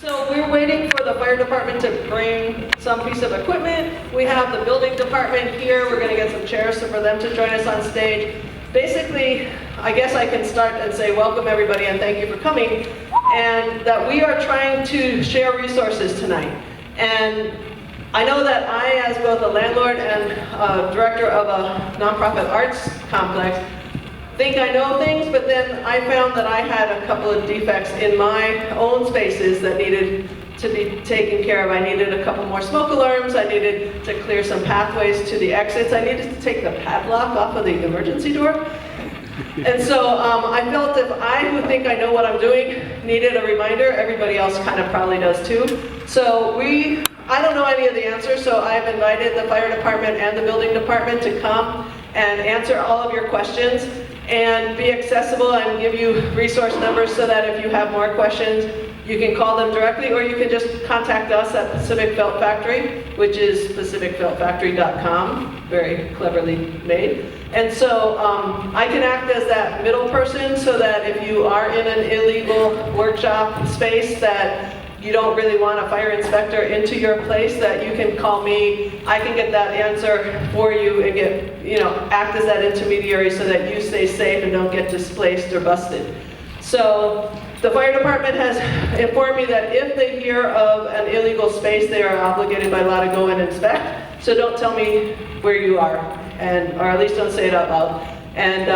So we're waiting for the fire department to bring some piece of equipment. We have the building department here. We're going to get some chairs for them to join us on stage. Basically, I guess I can start and say welcome everybody and thank you for coming. And that we are trying to share resources tonight. And I know that I, as both a landlord and director of a nonprofit arts complex, think I know things, but then I found that I had a couple of defects in my own spaces that needed to be taken care of. I needed a couple more smoke alarms, I needed to clear some pathways to the exits, I needed to take the padlock off of the emergency door. And so I felt if I who think I know what I'm doing needed a reminder, everybody else kind of probably does too. So I don't know any of the answers, so I've invited the fire department and the building department to come and answer all of your questions and be accessible and give you resource numbers so that if you have more questions, you can call them directly or you can just contact us at Pacific Felt Factory, which is pacificfeltfactory.com, very cleverly made. And so I can act as that middle person so that if you are in an illegal workshop space that you don't really want a fire inspector into your place, that you can call me, I can get that answer for you and act as that intermediary so that you stay safe and don't get displaced or busted. So the fire department has informed me that if they hear of an illegal space, they are obligated by law to go and inspect. So don't tell me where you are, or at least don't say it out loud. And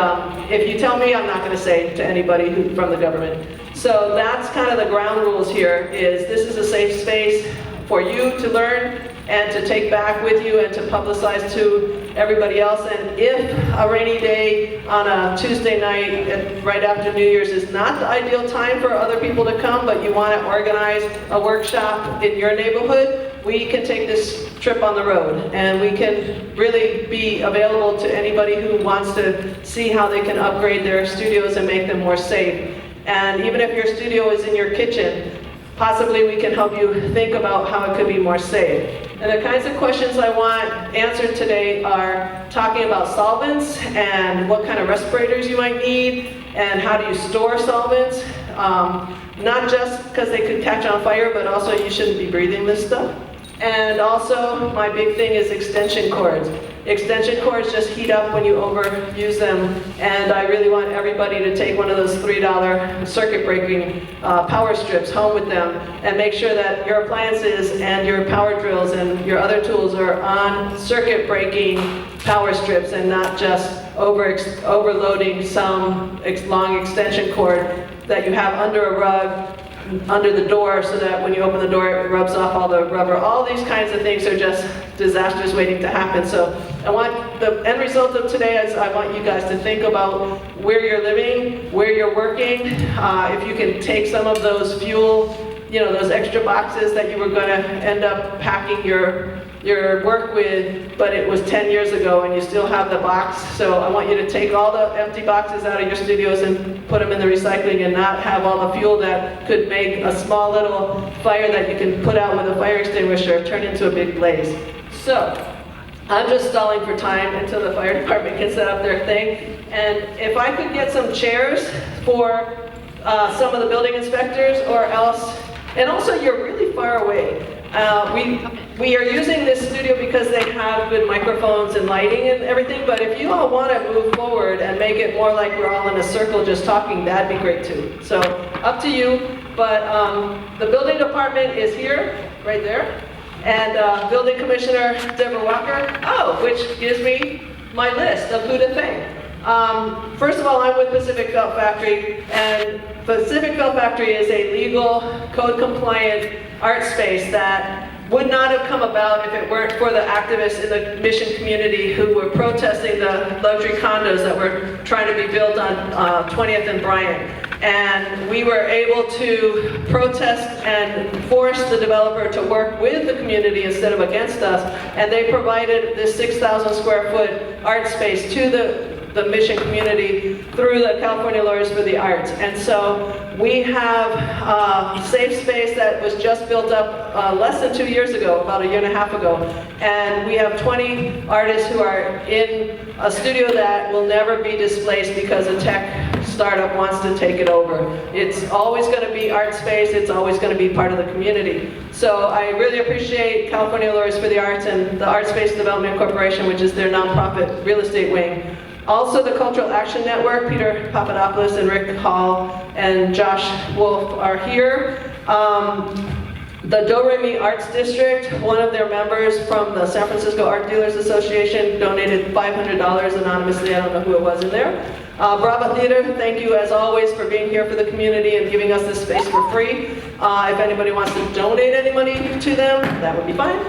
if you tell me, I'm not going to say to anybody from the government. So that's kind of the ground rules here, is this is a safe space for you to learn and to take back with you and to publicize to everybody else. And if a rainy day on a Tuesday night right after New Year's is not the ideal time for other people to come, but you want to organize a workshop in your neighborhood, we can take this trip on the road and we can really be available to anybody who wants to see how they can upgrade their studios and make them more safe. And even if your studio is in your kitchen, possibly we can help you think about how it could be more safe. And the kinds of questions I want answered today are talking about solvents and what kind of respirators you might need and how do you store solvents. Not just because they could catch on fire, but also you shouldn't be breathing this stuff. And also, my big thing is extension cords. Extension cords just heat up when you overuse them, and I really want everybody to take one of those $3 circuit breaking power strips home with them and make sure that your appliances and your power drills and your other tools are on circuit breaking power strips and not just overloading some long extension cord that you have under a rug, under the door, so that when you open the door it rubs off all the rubber. All these kinds of things are just disasters waiting to happen. So I want the end result of today is I want you guys to think about where you're living, where you're working, if you can take some of those fuel, those extra boxes that you were going to end up packing your work with, but it was 10 years ago and you still have the box. So I want you to take all the empty boxes out of your studios and put them in the recycling and not have all the fuel that could make a small little fire that you can put out with a fire extinguisher turn into a big blaze. So I'm just stalling for time until the fire department can set up their thing. And if I could get some chairs for some of the building inspectors or else, and also you're really far away. We are using this studio because they have good microphones and lighting and everything, but if you all want to move forward and make it more like we're all in a circle just talking, that'd be great too. So up to you, but the building department is here, right there, and building commissioner Deborah Walker, which gives me my list of who to thank. First of all, I'm with Pacific Felt Factory, and Pacific Felt Factory is a legal, code-compliant art space that would not have come about if it weren't for the activists in the Mission community who were protesting the luxury condos that were trying to be built on 20th and Bryant. And we were able to protest and force the developer to work with the community instead of against us. And they provided this 6,000 square foot art space to the Mission community through the California Lawyers for the Arts. And so we have a safe space that was just built up less than 2 years ago, about a year and a half ago. And we have 20 artists who are in a studio that will never be displaced because of tech startup wants to take it over. It's always going to be art space, it's always going to be part of the community. So I really appreciate California Lawyers for the Arts and the Art Space Development Corporation, which is their nonprofit real estate wing. Also the Cultural Action Network, Peter Papadopoulos and Rick Hall and Josh Wolf are here. The Do-Re-Mi Arts District, one of their members from the San Francisco Art Dealers Association donated $500 anonymously, I don't know who it was in there. Brava Theater, thank you as always for being here for the community and giving us this space for free. If anybody wants to donate any money to them, that would be fine.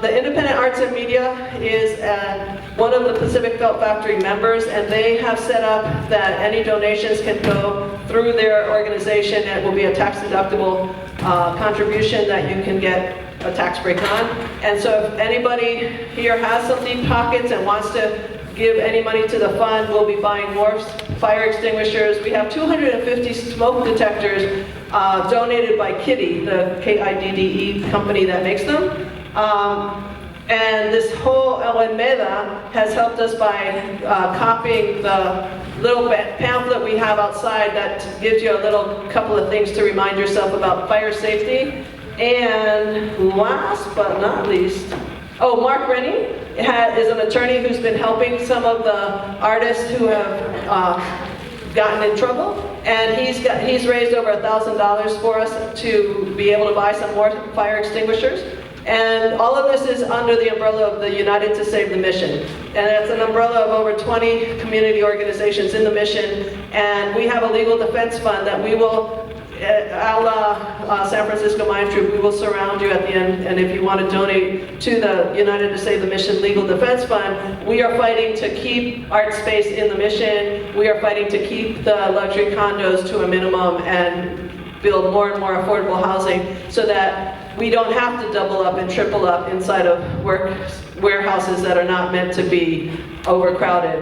The Independent Arts and Media is one of the Pacific Felt Factory members, and they have set up that any donations can go through their organization. It will be a tax-deductible contribution that you can get a tax break on. And so if anybody here has some deep pockets and wants to give any money to the fund, we'll be buying more fire extinguishers. We have 250 smoke detectors donated by Kidde, the K-I-D-D-E company that makes them. And this whole Alameda has helped us by copying the little pamphlet we have outside that gives you a little couple of things to remind yourself about fire safety. And last but not least, Mark Rennie is an attorney who's been helping some of the artists who have gotten in trouble, and he's raised over $1,000 for us to be able to buy some more fire extinguishers. And all of this is under the umbrella of the United to Save the Mission. And it's an umbrella of over 20 community organizations in the mission. And we have a legal defense fund that we will, a la San Francisco Mine Troop, we will surround you at the end. And if you want to donate to the United to Save the Mission Legal Defense Fund, we are fighting to keep art space in the mission. We are fighting to keep the luxury condos to a minimum and build more and more affordable housing so that we don't have to double up and triple up inside of warehouses that are not meant to be overcrowded.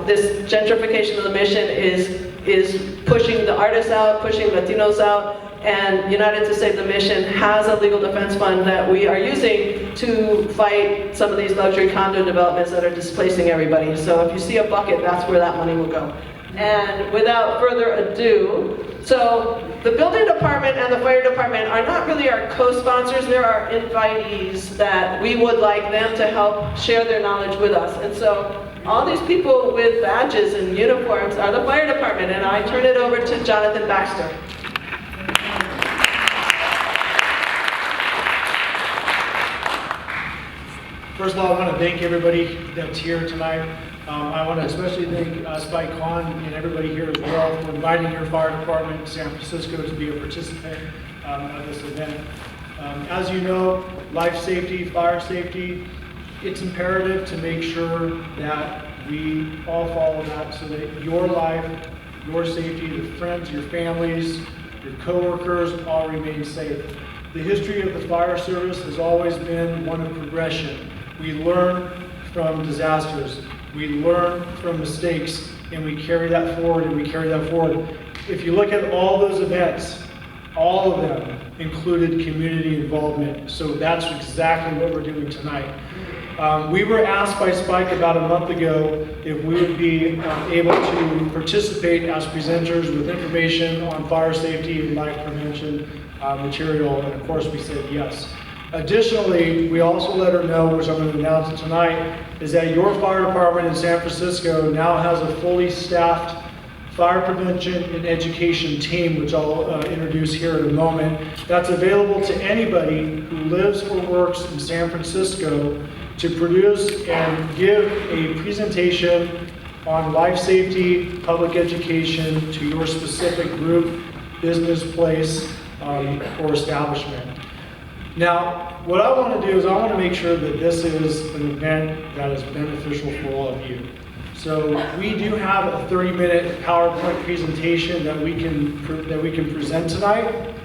This gentrification of the mission is pushing the artists out, pushing Latinos out, and United to Save the Mission has a legal defense fund that we are using to fight some of these luxury condo developments that are displacing everybody. So if you see a bucket, that's where that money will go. And without further ado, so the building department and the fire department are not really our co-sponsors, they're our invitees that we would like them to help share their knowledge with us. And so all these people with badges and uniforms are the fire department, and I turn it over to Jonathan Baxter. First of all, I want to thank everybody that's here tonight. I want to especially thank Spike Kahn and everybody here as well for inviting your fire department in San Francisco to be a participant of this event. As you know, life safety, fire safety, it's imperative to make sure that we all follow that so that your life, your safety, your friends, your families, your coworkers all remain safe. The history of the fire service has always been one of progression. We learn from disasters. We learn from mistakes, and we carry that forward, and we carry that forward. If you look at all those events, all of them included community involvement. So that's exactly what we're doing tonight. We were asked by Spike about a month ago if we would be able to participate as presenters with information on fire safety and life prevention material, and of course we said yes. Additionally, we also let her know, which I'm going to announce tonight, is that your fire department in San Francisco now has a fully staffed fire prevention and education team, which I'll introduce here in a moment. That's available to anybody who lives or works in San Francisco to produce and give a presentation on life safety, public education to your specific group, business, place, or establishment. Now, what I want to do is I want to make sure that this is an event that is beneficial for all of you. So we do have a 30-minute PowerPoint presentation that we can present tonight,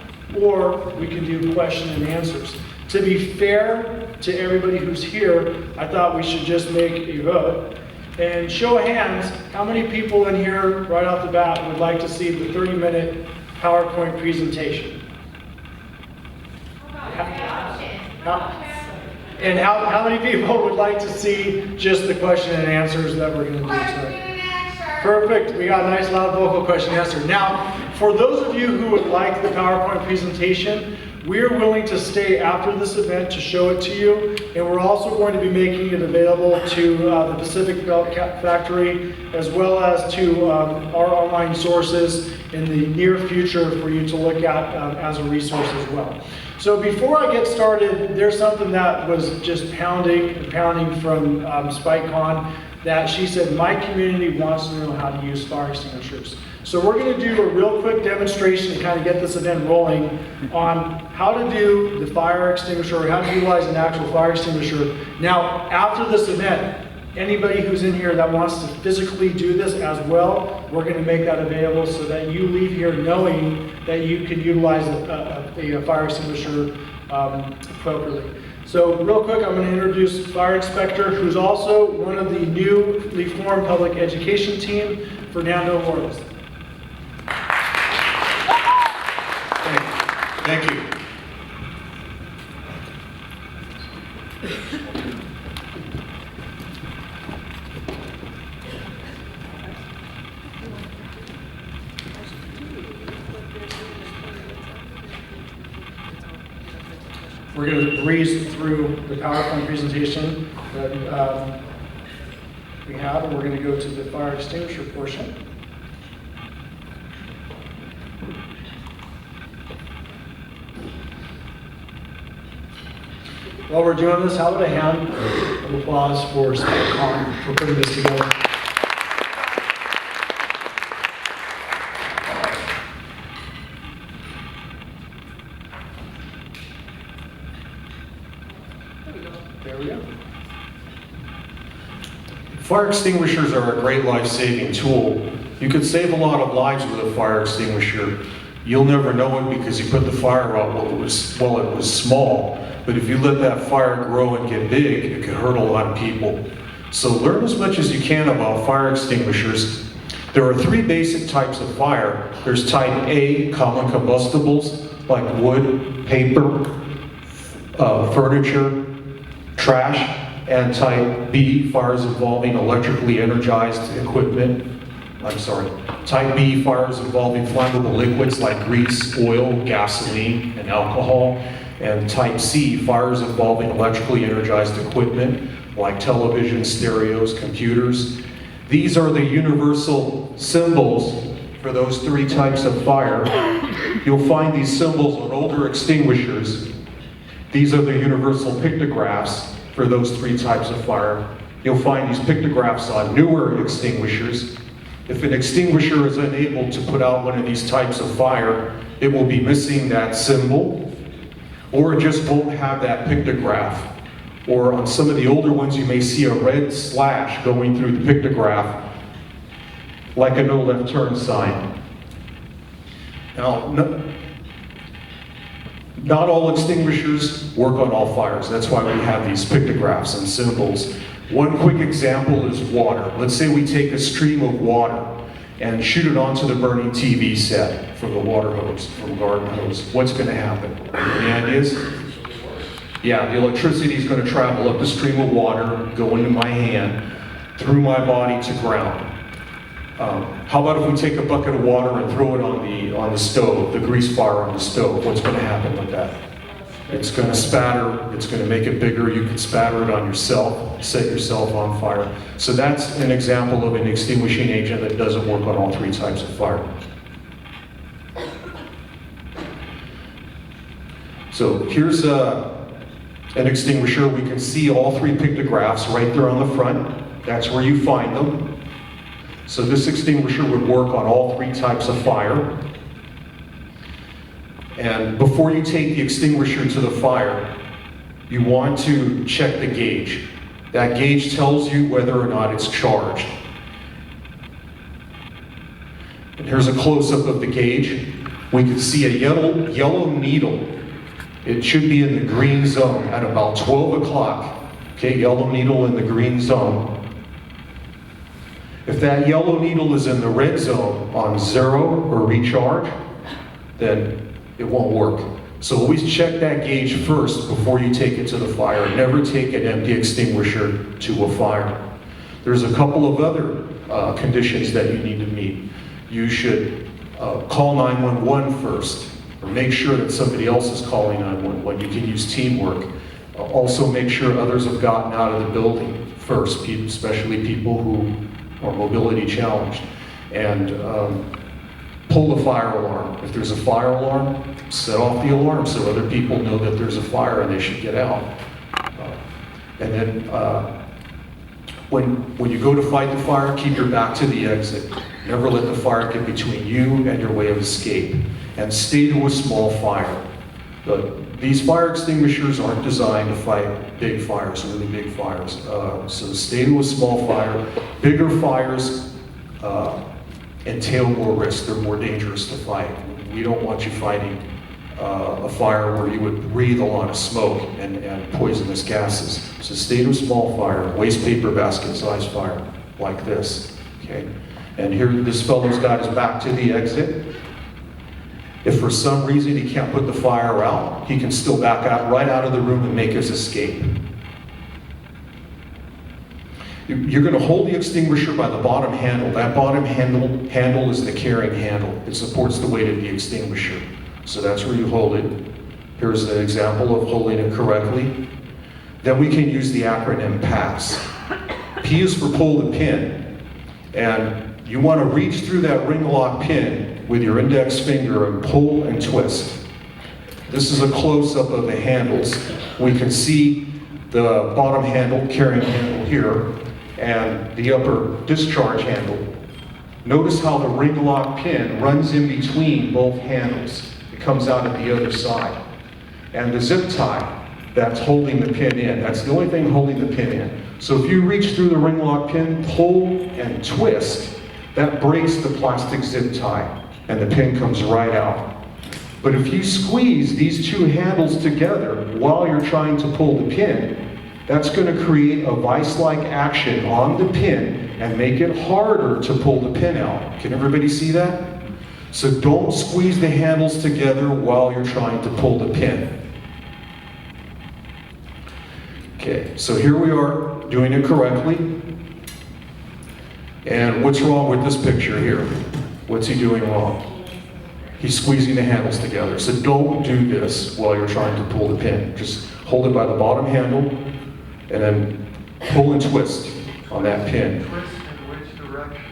or we can do question and answers. To be fair to everybody who's here, I thought we should just make a vote. And show of hands, how many people in here right off the bat would like to see the 30-minute PowerPoint presentation? And how many people would like to see just the question and answers that we're going to do tonight? Perfect. We got a nice loud vocal question answer. Now, for those of you who would like the PowerPoint presentation, we're willing to stay after this event to show it to you, and we're also going to be making it available to the Pacific Belt Factory, as well as to our online sources in the near future for you to look at as a resource as well. So before I get started, there's something that was just pounding and pounding from SpikeCon, that she said, my community wants to know how to use fire extinguishers. So we're going to do a real quick demonstration to kind of get this event rolling on how to do the fire extinguisher, or how to utilize an actual fire extinguisher. Now, after this event, anybody who's in here that wants to physically do this as well, we're going to make that available so that you leave here knowing that you can utilize a fire extinguisher appropriately. So real quick, I'm going to introduce Fire Inspector, who's also one of the newly formed public education team, Fernando Morales. Thank you. We're going to breeze through the PowerPoint presentation that we have, and we're going to go to the fire extinguisher portion. While we're doing this, how about a hand of applause for SpikeCon for putting this together. There we go. Fire extinguishers are a great life-saving tool. You can save a lot of lives with a fire extinguisher. You'll never know it because you put the fire out while it was small. But if you let that fire grow and get big, it can hurt a lot of people. So learn as much as you can about fire extinguishers. There are three basic types of fire. There's type A, common combustibles, like wood, paper, furniture, trash, and type B, fires involving electrically energized equipment. Type B, fires involving flammable liquids like grease, oil, gasoline, and alcohol. And type C, fires involving electrically energized equipment like television, stereos, computers. These are the universal symbols for those three types of fire. You'll find these symbols on older extinguishers. These are the universal pictographs for those three types of fire. You'll find these pictographs on newer extinguishers. If an extinguisher is unable to put out one of these types of fire, it will be missing that symbol, or it just won't have that pictograph. Or on some of the older ones, you may see a red slash going through the pictograph, like a no left turn sign. Now, not all extinguishers work on all fires. That's why we have these pictographs and symbols. One quick example is water. Let's say we take a stream of water and shoot it onto the burning TV set from the water hose, from garden hose. What's going to happen? Any ideas? Yeah, the electricity is going to travel up the stream of water, go into my hand, through my body to ground. How about if we take a bucket of water and throw it on the stove, the grease fire on the stove? What's going to happen with that? It's going to spatter, it's going to make it bigger, you can spatter it on yourself, set yourself on fire. So that's an example of an extinguishing agent that doesn't work on all three types of fire. So here's an extinguisher. We can see all three pictographs right there on the front. That's where you find them. So this extinguisher would work on all three types of fire. And before you take the extinguisher to the fire, you want to check the gauge. That gauge tells you whether or not it's charged. And here's a close-up of the gauge. We can see a yellow needle. It should be in the green zone at about 12 o'clock. Okay, yellow needle in the green zone. If that yellow needle is in the red zone on 0 or recharge, then it won't work. So always check that gauge first before you take it to the fire. Never take an empty extinguisher to a fire. There's a couple of other conditions that you need to meet. You should call 911 first, or make sure that somebody else is calling 911. You can use teamwork. Also make sure others have gotten out of the building first, especially people who are mobility challenged. And pull the fire alarm. If there's a fire alarm, set off the alarm so other people know that there's a fire and they should get out. And then when you go to fight the fire, keep your back to the exit. Never let the fire get between you and your way of escape. And stay to a small fire. These fire extinguishers aren't designed to fight big fires, really big fires. So stay to a small fire. Bigger fires entail more risk. They're more dangerous to fight. We don't want you fighting a fire where you would breathe a lot of smoke and poisonous gases. So stay to a small fire, waste paper basket size fire, like this, okay? And here, this fellow's got his back to the exit. If for some reason he can't put the fire out, he can still back out, right out of the room and make his escape. You're going to hold the extinguisher by the bottom handle. That bottom handle is the carrying handle. It supports the weight of the extinguisher. So that's where you hold it. Here's an example of holding it correctly. Then we can use the acronym PASS. P is for pull the pin. And you want to reach through that ring lock pin with your index finger and pull and twist. This is a close-up of the handles. We can see the bottom handle, carrying handle here, and the upper discharge handle. Notice how the ring lock pin runs in between both handles. It comes out at the other side. And the zip tie that's holding the pin in, that's the only thing holding the pin in. So if you reach through the ring lock pin, pull and twist, that breaks the plastic zip tie and the pin comes right out. But if you squeeze these two handles together while you're trying to pull the pin, that's going to create a vice-like action on the pin and make it harder to pull the pin out. Can everybody see that? So don't squeeze the handles together while you're trying to pull the pin. Okay, so here we are doing it correctly. And what's wrong with this picture here? What's he doing wrong? He's squeezing the handles together. So don't do this while you're trying to pull the pin. Just hold it by the bottom handle and then pull and twist on that pin. Twist in which direction?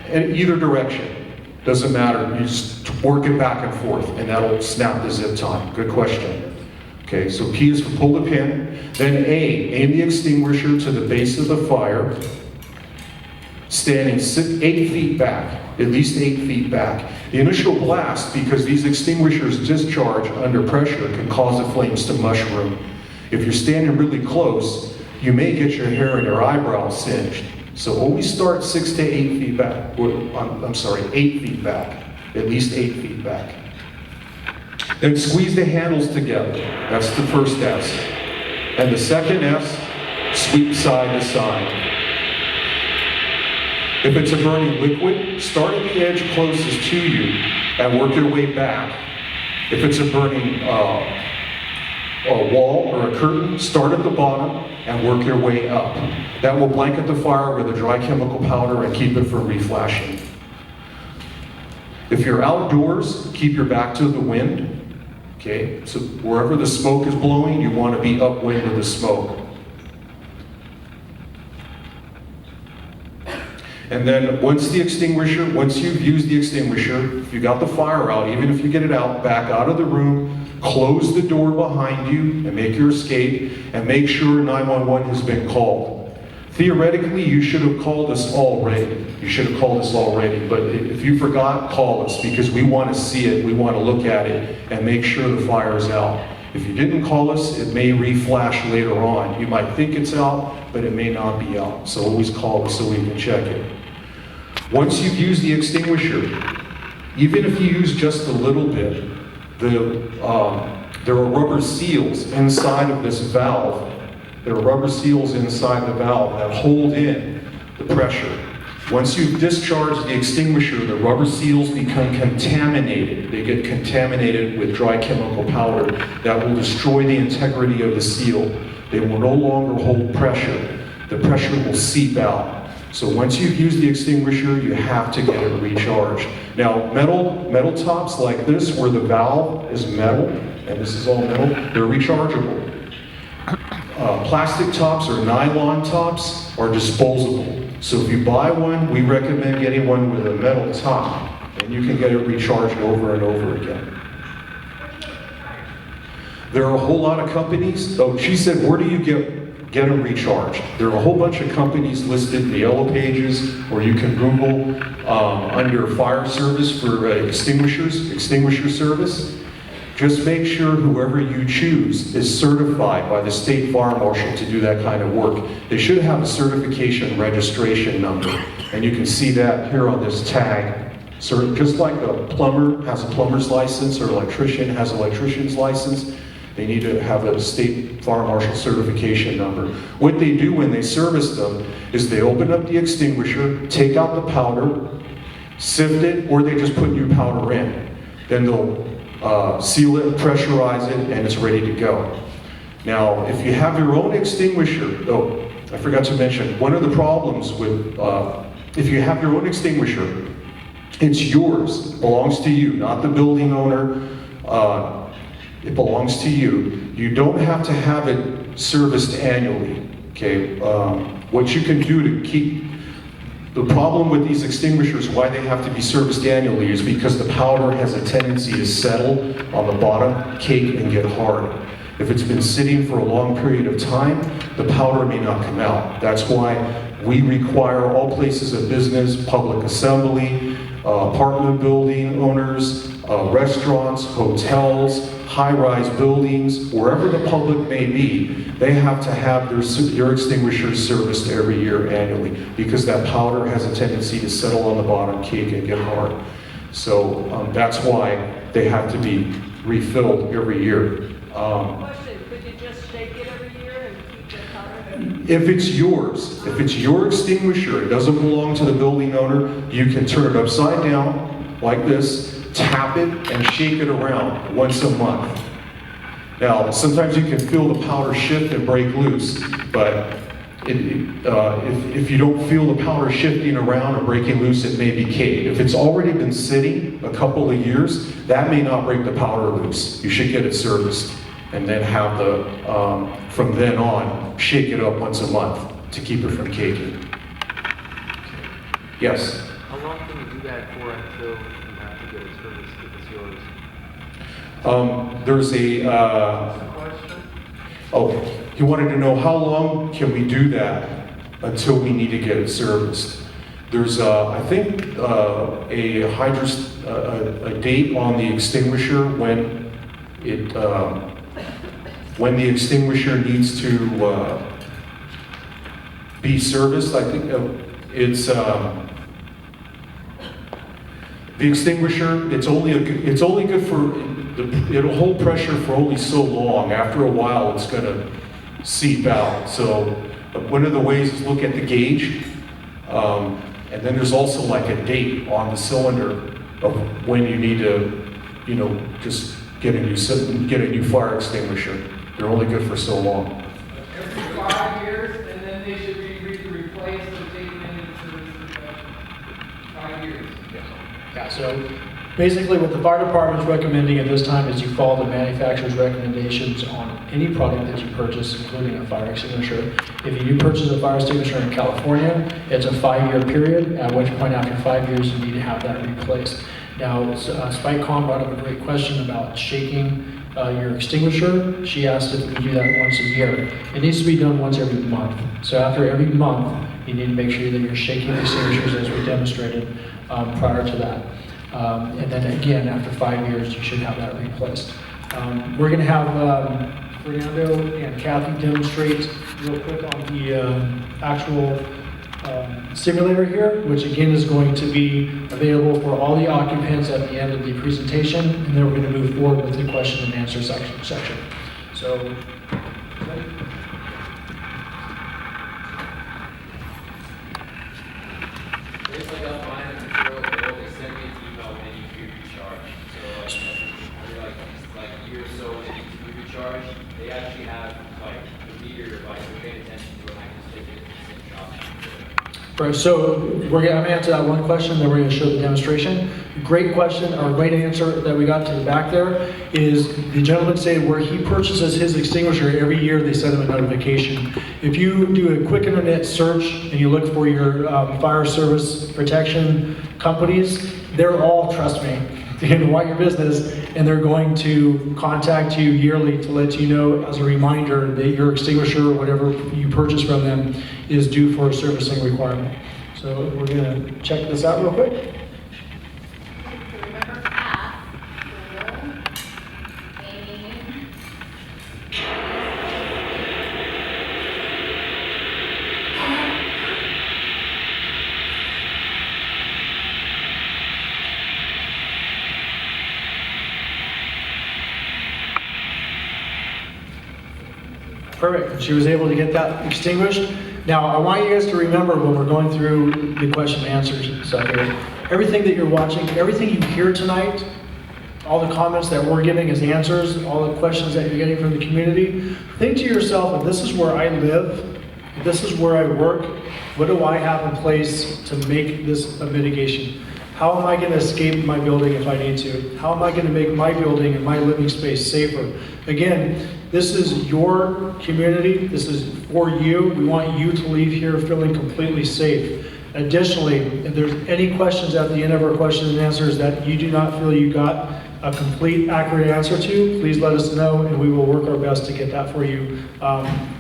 In either direction. Doesn't matter. You just work it back and forth and that'll snap the zip tie. Good question. Okay, so P is for pull the pin. Then A, aim the extinguisher to the base of the fire, standing 8 feet back, at least 8 feet back. The initial blast, because these extinguishers discharge under pressure, can cause the flames to mushroom. If you're standing really close, you may get your hair and your eyebrows singed. So always start 6 to 8 feet back. I'm sorry, 8 feet back, at least 8 feet back. Then squeeze the handles together. That's the first S. And the second S, sweep side to side. If it's a burning liquid, start at the edge closest to you and work your way back. If it's a burning a wall or a curtain, start at the bottom and work your way up. That will blanket the fire with a dry chemical powder and keep it from reflashing. If you're outdoors, keep your back to the wind. Okay, so wherever the smoke is blowing, you want to be upwind of the smoke. And then once you've used the extinguisher, if you got the fire out, even if you get it out, back out of the room, close the door behind you and make your escape, and make sure 911 has been called. Theoretically, you should have called us already. But if you forgot, call us, because we want to see it, we want to look at it, and make sure the fire is out. If you didn't call us, it may reflash later on. You might think it's out, but it may not be out. So always call us so we can check it. Once you've used the extinguisher, even if you use just a little bit, there are rubber seals inside of this valve. There are rubber seals inside the valve that hold in the pressure. Once you've discharged the extinguisher, the rubber seals become contaminated. They get contaminated with dry chemical powder that will destroy the integrity of the seal. They will no longer hold pressure. The pressure will seep out. So once you've used the extinguisher, you have to get it recharged. Now, metal tops like this, where the valve is metal, and this is all metal, they're rechargeable. Plastic tops or nylon tops are disposable. So if you buy one, we recommend getting one with a metal top, and you can get it recharged over and over again. There are a whole lot of companies. Oh, she said, where do you get them recharged? There are a whole bunch of companies listed in the yellow pages, or you can Google under fire service for extinguisher service. Just make sure whoever you choose is certified by the state fire marshal to do that kind of work. They should have a certification registration number, and you can see that here on this tag. So just like a plumber has a plumber's license or an electrician has an electrician's license, they need to have a state fire marshal certification number. What they do when they service them is they open up the extinguisher, take out the powder, sift it, or they just put new powder in. Then they'll seal it, pressurize it, and it's ready to go. Now, if you have your own extinguisher, oh, I forgot to mention, one of the problems with, if you have your own extinguisher, it's yours, belongs to you, not the building owner, it belongs to you. You don't have to have it serviced annually, okay? What you can do to keep, the problem with these extinguishers, why they have to be serviced annually, is because the powder has a tendency to settle on the bottom, cake, and get hard. If it's been sitting for a long period of time, the powder may not come out. That's why we require all places of business, public assembly, apartment building owners, restaurants, hotels, high-rise buildings, wherever the public may be, they have to have their extinguishers serviced every year annually, because that powder has a tendency to settle on the bottom, cake, and get hard. So that's why they have to be refilled every year. Question, could you just shake it every year and keep the powder? If it's yours, if it's your extinguisher, it doesn't belong to the building owner, you can turn it upside down like this, tap it, and shake it around once a month. Now, sometimes you can feel the powder shift and break loose, but if you don't feel the powder shifting around or breaking loose, it may be cake. If it's already been sitting a couple of years, that may not break the powder loose. You should get it serviced, and then have from then on, shake it up once a month to keep it from caking. Yes? How long can you do that for until you have to get it serviced if it's yours? There's he wanted to know how long can we do that until we need to get it serviced. There's, I think, a date on the extinguisher when the extinguisher needs to be serviced. I think it's the extinguisher. It's only good for. It'll hold pressure for only so long. After a while, it's going to seep out. So one of the ways is look at the gauge, and then there's also like a date on the cylinder of when you need to, just get a new fire extinguisher. They're only good for so long. Every 5 years, and then they should be replaced and taken into 5 years. Yeah, so basically what the fire department's recommending at this time is you follow the manufacturer's recommendations on any product that you purchase, including a fire extinguisher. If you do purchase a fire extinguisher in California, it's a 5-year period, at which point after 5 years you need to have that replaced. Now, Spike Khan brought up a great question about shaking your extinguisher. She asked if we do that once a year. It needs to be done once every month. So after every month, you need to make sure that you're shaking the extinguishers as we demonstrated prior to that. And then again, after 5 years, you should have that replaced. We're going to have Fernando and Kathy demonstrate real quick on the actual simulator here, which again is going to be available for all the occupants at the end of the presentation, and then we're going to move forward with the question and answer section. So, Basically, that's fine. They send me an email when you do recharge. So, every like a year or so when you do recharge, they actually have like the meter, like we're paying attention to it. I can stick it in the same shop. Right, so I'm going to answer that one question, then we're going to show the demonstration. Great question, or great answer that we got to the back there is the gentleman said where he purchases his extinguisher every year, they send him a notification. If you do a quick internet search and you look for your fire service protection companies, they're all, trust me, they want your business, and they're going to contact you yearly to let you know as a reminder that your extinguisher or whatever you purchase from them is due for a servicing requirement. So we're gonna check this out real quick. Remember Pat, Amy, Perfect, she was able to get that extinguished. Now, I want you guys to remember when we're going through the question and answers stuff here, everything that you're watching, everything you hear tonight, all the comments that we're giving as answers, all the questions that you're getting from the community, think to yourself, if this is where I live, if this is where I work, what do I have in place to make this a mitigation? How am I going to escape my building if I need to? How am I going to make my building and my living space safer? Again, this is your community. This is for you. We want you to leave here feeling completely safe. Additionally, if there's any questions at the end of our questions and answers that you do not feel you got a complete, accurate answer to, please let us know and we will work our best to get that for you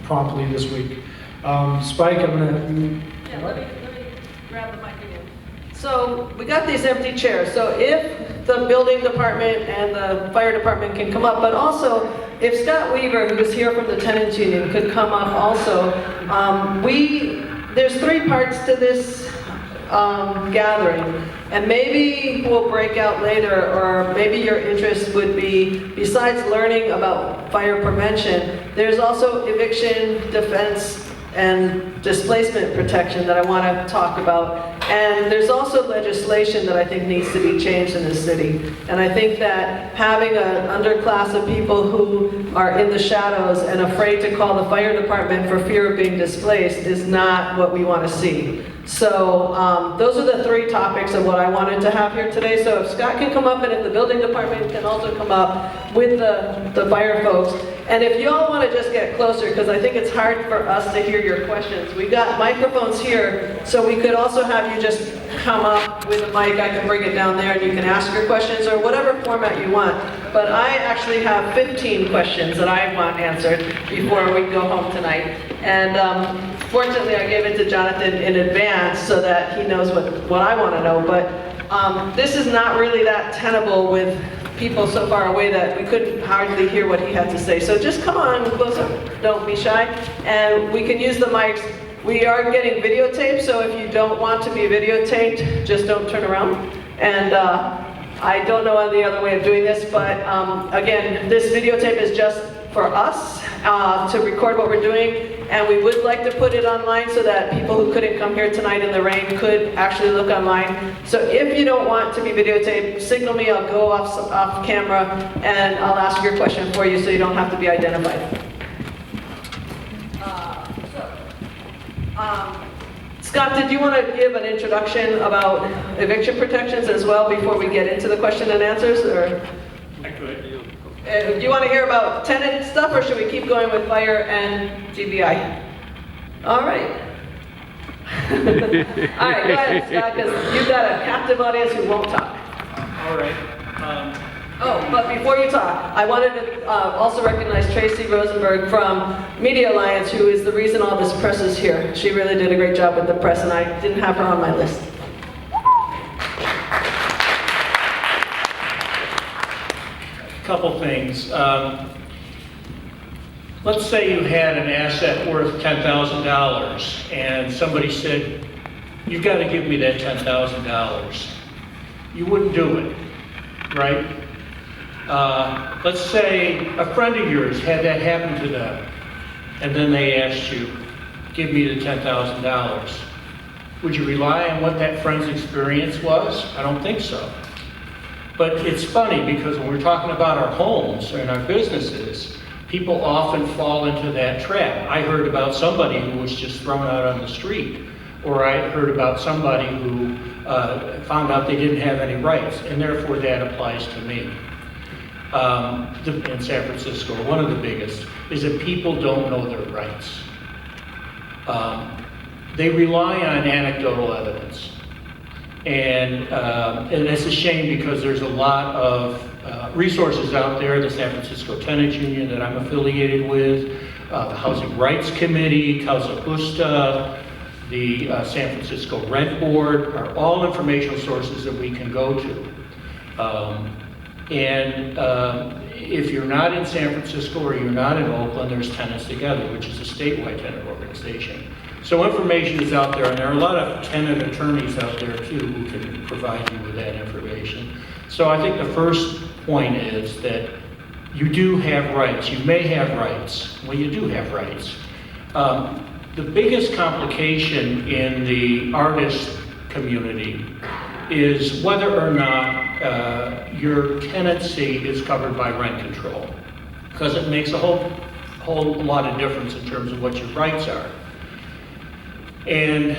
promptly this week. Spike, I'm going to... Yeah, let me grab the mic again. So we got these empty chairs. So if the building department and the fire department can come up, but also if Scott Weaver, who is here from the tenants union, could come up also. There's three parts to this gathering, and maybe we'll break out later, or maybe your interest would be, besides learning about fire prevention, there's also eviction, defense, and displacement protection that I want to talk about. And there's also legislation that I think needs to be changed in the city. And I think that having an underclass of people who are in the shadows and afraid to call the fire department for fear of being displaced is not what we want to see. So those are the three topics of what I wanted to have here today. So if Scott can come up, and if the building department can also come up with the fire folks. And if you all want to just get closer, because I think it's hard for us to hear your questions. We got microphones here, so we could also have you just come up with a mic. I can bring it down there and you can ask your questions or whatever format you want. But I actually have 15 questions that I want answered before we go home tonight. And fortunately, I gave it to Jonathan in advance so that he knows what I want to know. But this is not really that tenable with people so far away that we couldn't hardly hear what he had to say. So just come on closer, don't be shy. And we can use the mics. We are getting videotaped, so if you don't want to be videotaped, just don't turn around. And I don't know any other way of doing this, but again, this videotape is just for us to record what we're doing, and we would like to put it online so that people who couldn't come here tonight in the rain could actually look online. So if you don't want to be videotaped, signal me, I'll go off camera, and I'll ask your question for you so you don't have to be identified. Scott, did you want to give an introduction about eviction protections as well before we get into the question and answers? Or? I could. Do you want to hear about tenant stuff, or should we keep going with fire and GBI? All right. All right, go ahead, Scott, because you've got a captive audience who won't talk. All right. Oh, but before you talk, I wanted to also recognize Tracy Rosenberg from Media Alliance, who is the reason all this press is here. She really did a great job with the press, and I didn't have her on my list. Couple things. Let's say you had an asset worth $10,000 and somebody said, you've got to give me that $10,000. You wouldn't do it, right? Let's say a friend of yours had that happen to them and then they asked you, give me the $10,000. Would you rely on what that friend's experience was? I don't think so. But it's funny because when we're talking about our homes and our businesses, people often fall into that trap. I heard about somebody who was just thrown out on the street or I heard about somebody who found out they didn't have any rights, and therefore that applies to me. In San Francisco, one of the biggest is that people don't know their rights. They rely on anecdotal evidence. And it's a shame because there's a lot of resources out there, the San Francisco Tenants Union that I'm affiliated with, the Housing Rights Committee, Causa Justa, the San Francisco Rent Board are all informational sources that we can go to. If you're not in San Francisco or you're not in Oakland, there's Tenants Together, which is a statewide tenant organization. So information is out there, and there are a lot of tenant attorneys out there too who can provide you with that information. So I think the first point is that you do have rights. You may have rights. Well, you do have rights. The biggest complication in the artist community is whether or not your tenancy is covered by rent control, because it makes a whole lot of difference in terms of what your rights are. And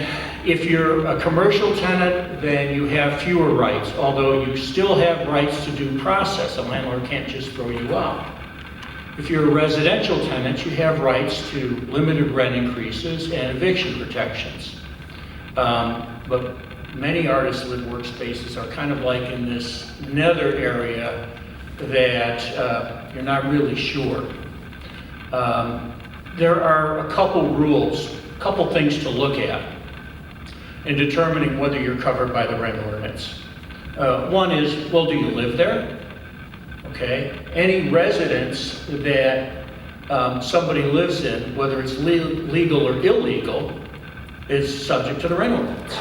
if you're a commercial tenant, then you have fewer rights, although you still have rights to due process. A landlord can't just throw you out. If you're a residential tenant, you have rights to limited rent increases and eviction protections. But many artists with workspaces are kind of like in this nether area that you're not really sure. There are a couple rules, a couple things to look at in determining whether you're covered by the rent ordinance. One is, well, do you live there? Okay. Any residence that somebody lives in, whether it's legal or illegal, is subject to the rent ordinance.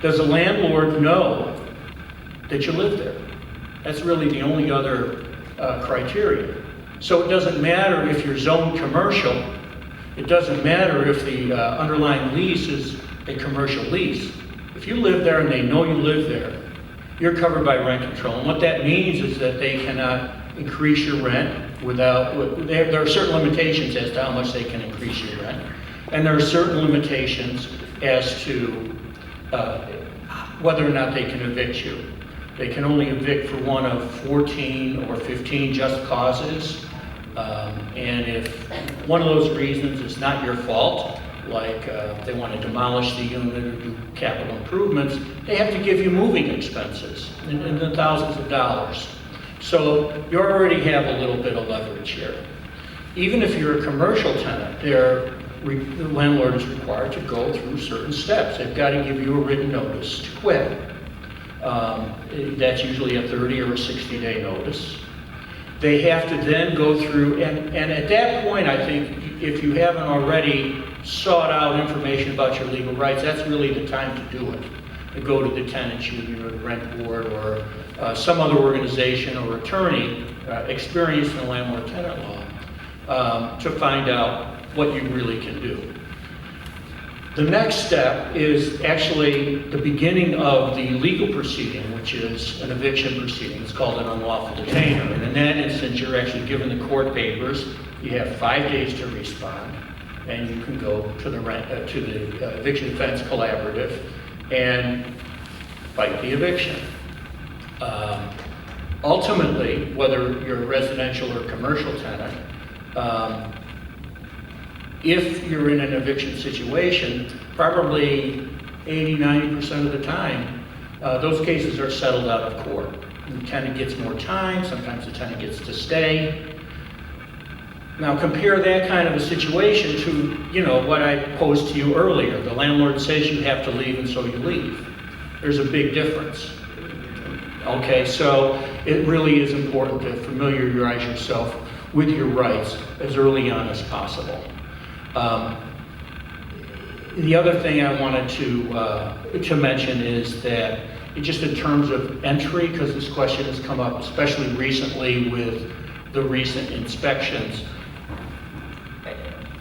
Does the landlord know that you live there? That's really the only other criteria. So it doesn't matter if you're zoned commercial. It doesn't matter if the underlying lease is a commercial lease. If you live there and they know you live there, you're covered by rent control. And what that means is that they cannot increase your rent without, there are certain limitations as to how much they can increase your rent. And there are certain limitations as to whether or not they can evict you. They can only evict for one of 14 or 15 just causes. And if one of those reasons is not your fault, like they want to demolish the unit or do capital improvements, they have to give you moving expenses in the thousands of dollars. So you already have a little bit of leverage here. Even if you're a commercial tenant, the landlord is required to go through certain steps. They've got to give you a written notice to quit. That's usually a 30 or a 60-day notice. They have to then go through, and at that point, I think, if you haven't already sought out information about your legal rights, that's really the time to do it. To go to the tenants union or the rent board or some other organization or attorney experienced in landlord-tenant law to find out what you really can do. The next step is actually the beginning of the legal proceeding, which is an eviction proceeding. It's called an unlawful detainer. And in that instance, you're actually given the court papers. You have 5 days to respond, and you can go to the eviction defense collaborative and fight the eviction. Ultimately, whether you're a residential or commercial tenant, if you're in an eviction situation, probably 80–90% of the time, those cases are settled out of court. The tenant gets more time, sometimes the tenant gets to stay. Now compare that kind of a situation to, what I posed to you earlier. The landlord says you have to leave and so you leave. There's a big difference. Okay, so it really is important to familiarize yourself with your rights as early on as possible. The other thing I wanted to mention is that just in terms of entry, because this question has come up especially recently with the recent inspections,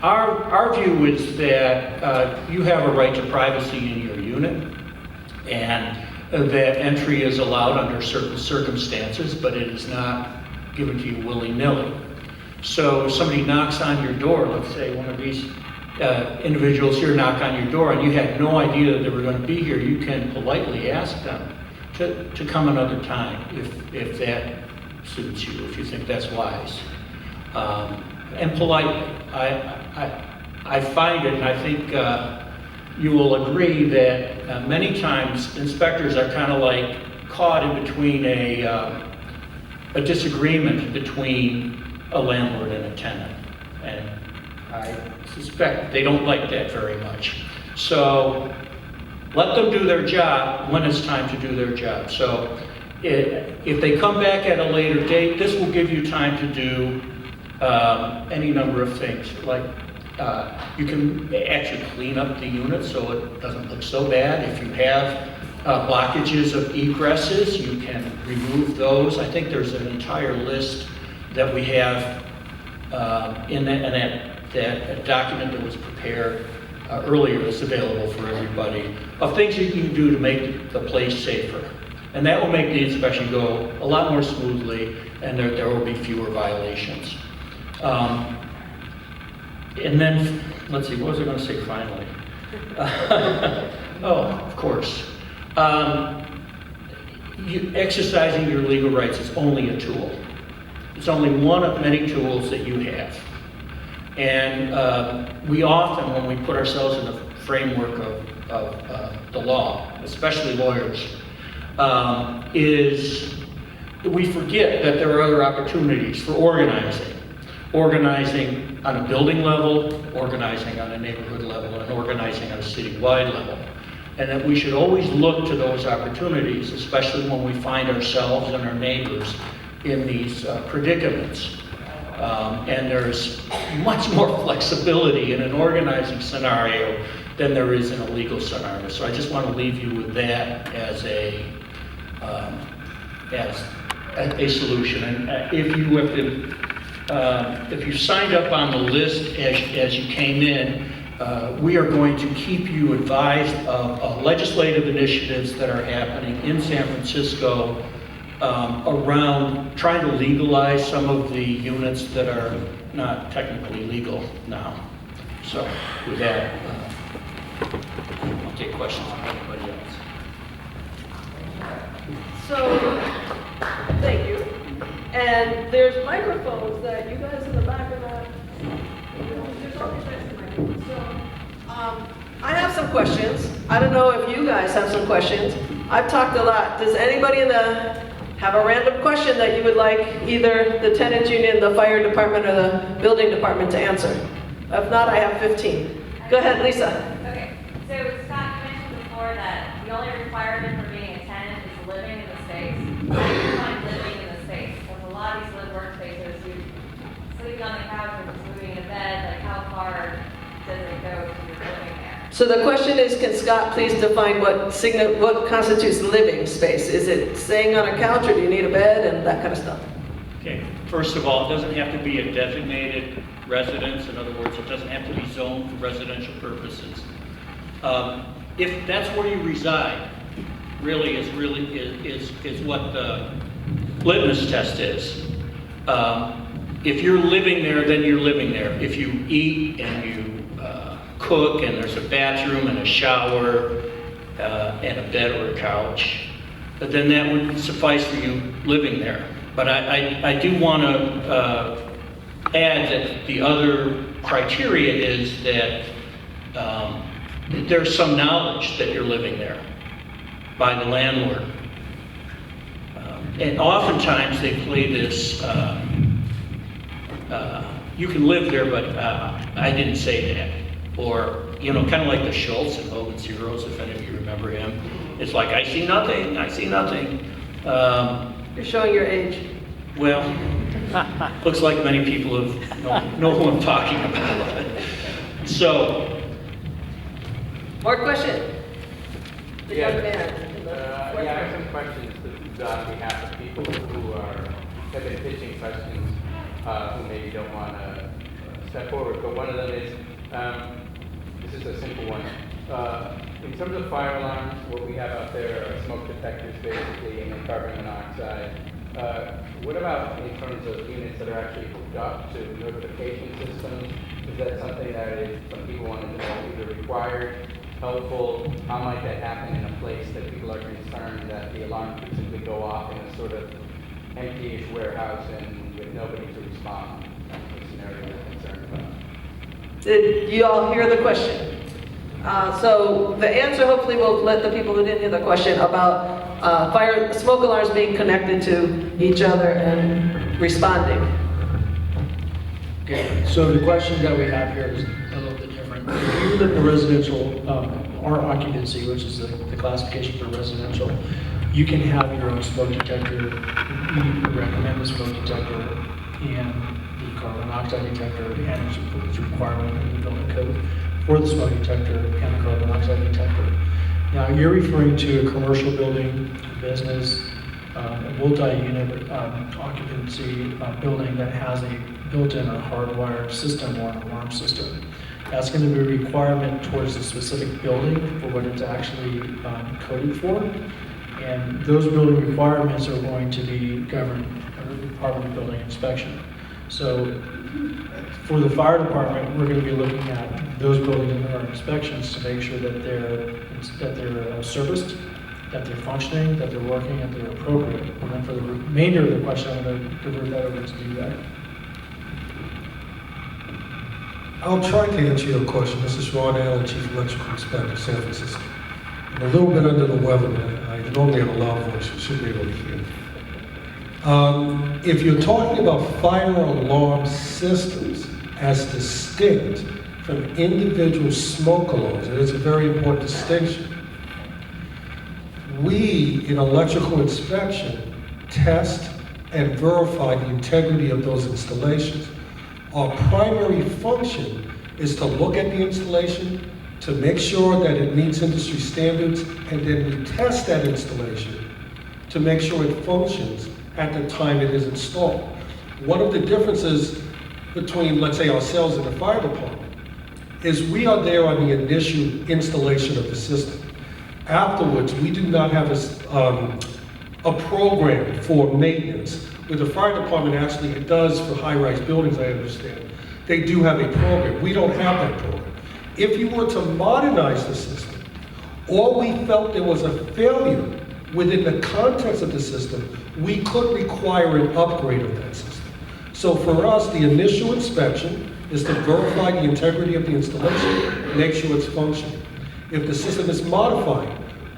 our view is that you have a right to privacy in your unit, and that entry is allowed under certain circumstances, but it is not given to you willy-nilly. So if somebody knocks on your door, let's say one of these individuals here knock on your door and you had no idea that they were going to be here, you can politely ask them to come another time if that suits you, if you think that's wise. And politely. I find it, and I think you will agree that many times inspectors are kind of like caught in between a disagreement between a landlord and a tenant. And I suspect they don't like that very much. So let them do their job when it's time to do their job. So if they come back at a later date, this will give you time to do any number of things. Like you can actually clean up the unit so it doesn't look so bad. If you have blockages of egresses, you can remove those. I think there's an entire list that we have in that document that was prepared earlier that's available for everybody, of things you can do to make the place safer. And that will make the inspection go a lot more smoothly, and there will be fewer violations. And then, let's see, what was I going to say finally? Oh, of course. Exercising your legal rights is only a tool. It's only one of many tools that you have. And we often, when we put ourselves in the framework of the law, especially lawyers, is we forget that there are other opportunities for organizing. Organizing on a building level, organizing on a neighborhood level, and organizing on a citywide level. And that we should always look to those opportunities, especially when we find ourselves and our neighbors in these predicaments. And there's much more flexibility in an organizing scenario than there is in a legal scenario. So I just want to leave you with that as a solution. And if you have been, if you signed up on the list as you came in, we are going to keep you advised of legislative initiatives that are happening in San Francisco around trying to legalize some of the units that are not technically legal now. So with that, I'll take questions from anybody else. So, thank you. And there's microphones that you guys in the back are not, there's all these types of microphones. So, I have some questions. I don't know if you guys have some questions. I've talked a lot. Does anybody have a random question that you would like either the tenants union, the fire department, or the building department to answer? If not, I have 15. Go ahead, Lisa. Okay, so Scott, you mentioned before that the only requirement for being a tenant is living in the space. How do you define living in the space? Because a lot of these live workspaces, you sleeping on the couch or just moving in bed, like how far does it go to your living there? So the question is, can Scott please define what constitutes living space? Is it staying on a couch, or do you need a bed and that kind of stuff? Okay, first of all, it doesn't have to be a designated residence. In other words, it doesn't have to be zoned for residential purposes. If that's where you reside, really is what the litmus test is. If you're living there, then you're living there. If you eat and you cook and there's a bathroom and a shower and a bed or a couch, then that would suffice for you living there. But I do want to add that the other criteria is that there's some knowledge that you're living there by the landlord. And oftentimes they play this, you can live there, but I didn't say that. Or, you know, kind of like the Schultz in Hogan's Heroes, if any of you remember him. It's like, I see nothing, I see nothing. You're showing your age. Well, looks like many people know who I'm talking about. So. More question? The young man. Yeah, I have some questions on behalf of people who have been pitching questions who maybe don't want to step forward. But one of them is, this is a simple one. In terms of fire alarms, what we have out there are smoke detectors basically, and then carbon monoxide What about in terms of units that are actually hooked up to notification systems? Is that something that is, some people wanted to know, either required, helpful? How might that happen in a place that people are concerned that the alarm could simply go off in a sort of empty-ish warehouse and with nobody to respond? That's the scenario we're concerned about. Did you all hear the question? So the answer hopefully will let the people who didn't hear the question about smoke alarms being connected to each other and responding. Okay, so the question that we have here is a little bit different. If you live in a residential, or occupancy, which is the classification for residential, you can have your own smoke detector. We recommend the smoke detector and the carbon monoxide detector, and it's a requirement in the building code for the smoke detector and the carbon monoxide detector. Now, you're referring to a commercial building, business, a multi-unit occupancy building that has a built-in or hardwired system or an alarm system. That's going to be a requirement towards the specific building for what it's actually coded for. And those building requirements are going to be governed under the Department of Building Inspection. So for the fire department, we're going to be looking at those buildings and our inspections to make sure that they're serviced, that they're functioning, that they're working, and they're appropriate. And then for the remainder of the question, I'm going to divert that over to you guys. I'll try to answer your question. This is Ron Allen, Chief Electrical Inspector, San Francisco. I'm a little bit under the weather, but I normally have a loud voice. You should be able to hear. If you're talking about fire alarm systems as distinct from individual smoke alarms, and it's a very important distinction, we, in electrical inspection, test and verify the integrity of those installations. Our primary function is to look at the installation, to make sure that it meets industry standards, and then we test that installation to make sure it functions at the time it is installed. One of the differences between, let's say, ourselves and the fire department is we are there on the initial installation of the system. Afterwards, we do not have a program for maintenance. With the fire department, actually, it does for high-rise buildings, I understand. They do have a program. We don't have that program. If you were to modernize the system, or we felt there was a failure within the context of the system, we could require an upgrade of that system. So for us, the initial inspection is to verify the integrity of the installation, make sure it's functioning. If the system is modified,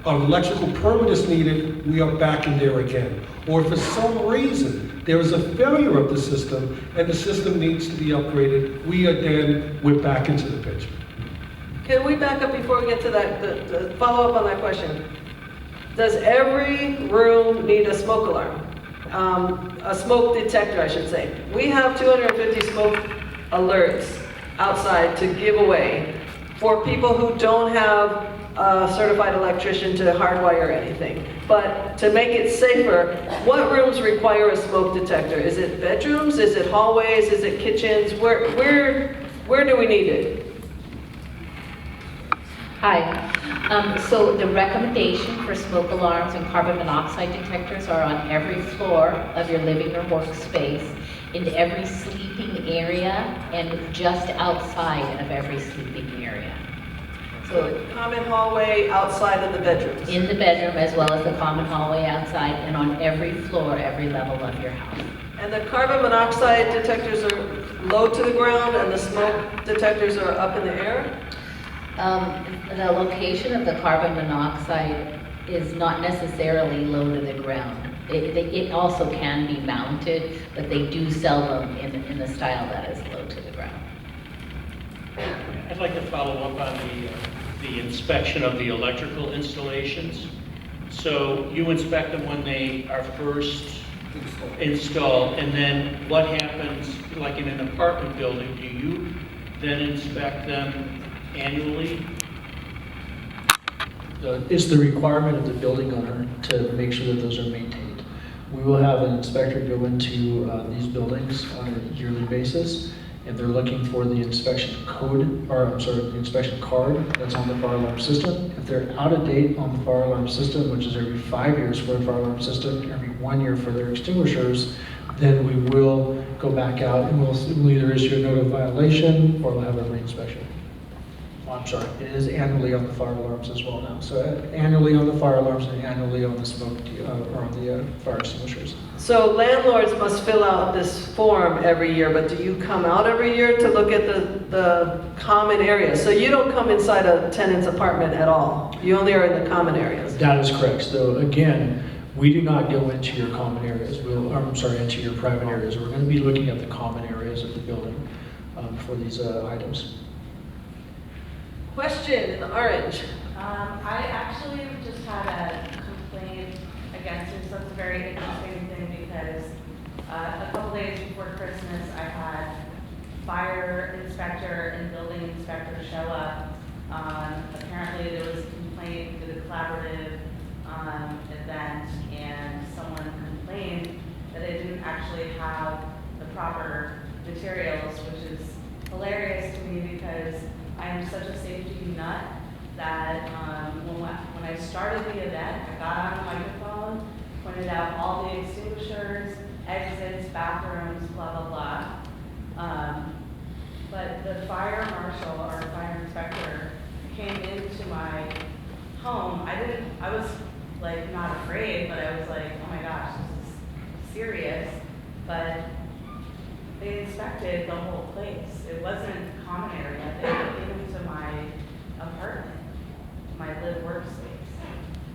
an electrical permit is needed, we are back in there again. Or if for some reason there is a failure of the system and the system needs to be upgraded, we're back into the picture. Can we back up before we get to that, the follow up on that question? Does every room need a smoke alarm? A smoke detector, I should say. We have 250 smoke alerts outside to give away for people who don't have a certified electrician to hardwire anything. But to make it safer, what rooms require a smoke detector? Is it bedrooms? Is it hallways? Is it kitchens? Where do we need it? Hi. So the recommendation for smoke alarms and carbon monoxide detectors are on every floor of your living or workspace, in every sleeping area, and just outside of every sleeping area. So Common hallway outside of the bedrooms. in the bedroom as well as the common hallway outside, and on every floor, every level of your house. And the carbon monoxide detectors are low to the ground and the smoke detectors are up in the air? The location of the carbon monoxide is not necessarily low to the ground. It also can be mounted, but they do sell them in the style that is low to the ground. I'd like to follow up on the inspection of the electrical installations. So you inspect them when they are first installed, and then what happens, like in an apartment building, do you then inspect them annually? It's the requirement of the building owner to make sure that those are maintained. We will have an inspector go into these buildings on a yearly basis If they're looking for the inspection code, or I'm sorry, the inspection card that's on the fire alarm system, if they're out of date on the fire alarm system, which is every 5 years for the fire alarm system, every 1 year for their extinguishers, then we will go back out and we'll either issue a note of violation or we'll have a reinspection. Oh, I'm sorry, it is annually on the fire alarms as well now. So annually on the fire alarms and annually on the smoke, or on the fire extinguishers. So landlords must fill out this form every year, but do you come out every year to look at the common areas? So you don't come inside a tenant's apartment at all? You only are in the common areas? That is correct. So again, we do not go into your common areas. Into your private areas. We're going to be looking at the common areas of the building for these items. Question in the orange. I actually just had a complaint against it, so it's a very interesting thing because a couple days before Christmas, I had fire inspector and building inspector show up. Apparently there was a complaint to the collaborative event, and someone complained that they didn't actually have the proper materials, which is hilarious to me because I am such a safety nut that when I started the event, I got on the microphone, pointed out all the extinguishers, exits, bathrooms, blah, blah, blah. But the fire marshal or fire inspector came into my home. I was like not afraid, but I was like, oh my gosh, this is serious. But they inspected the whole place. It wasn't common area. They came into my apartment, my live workspace.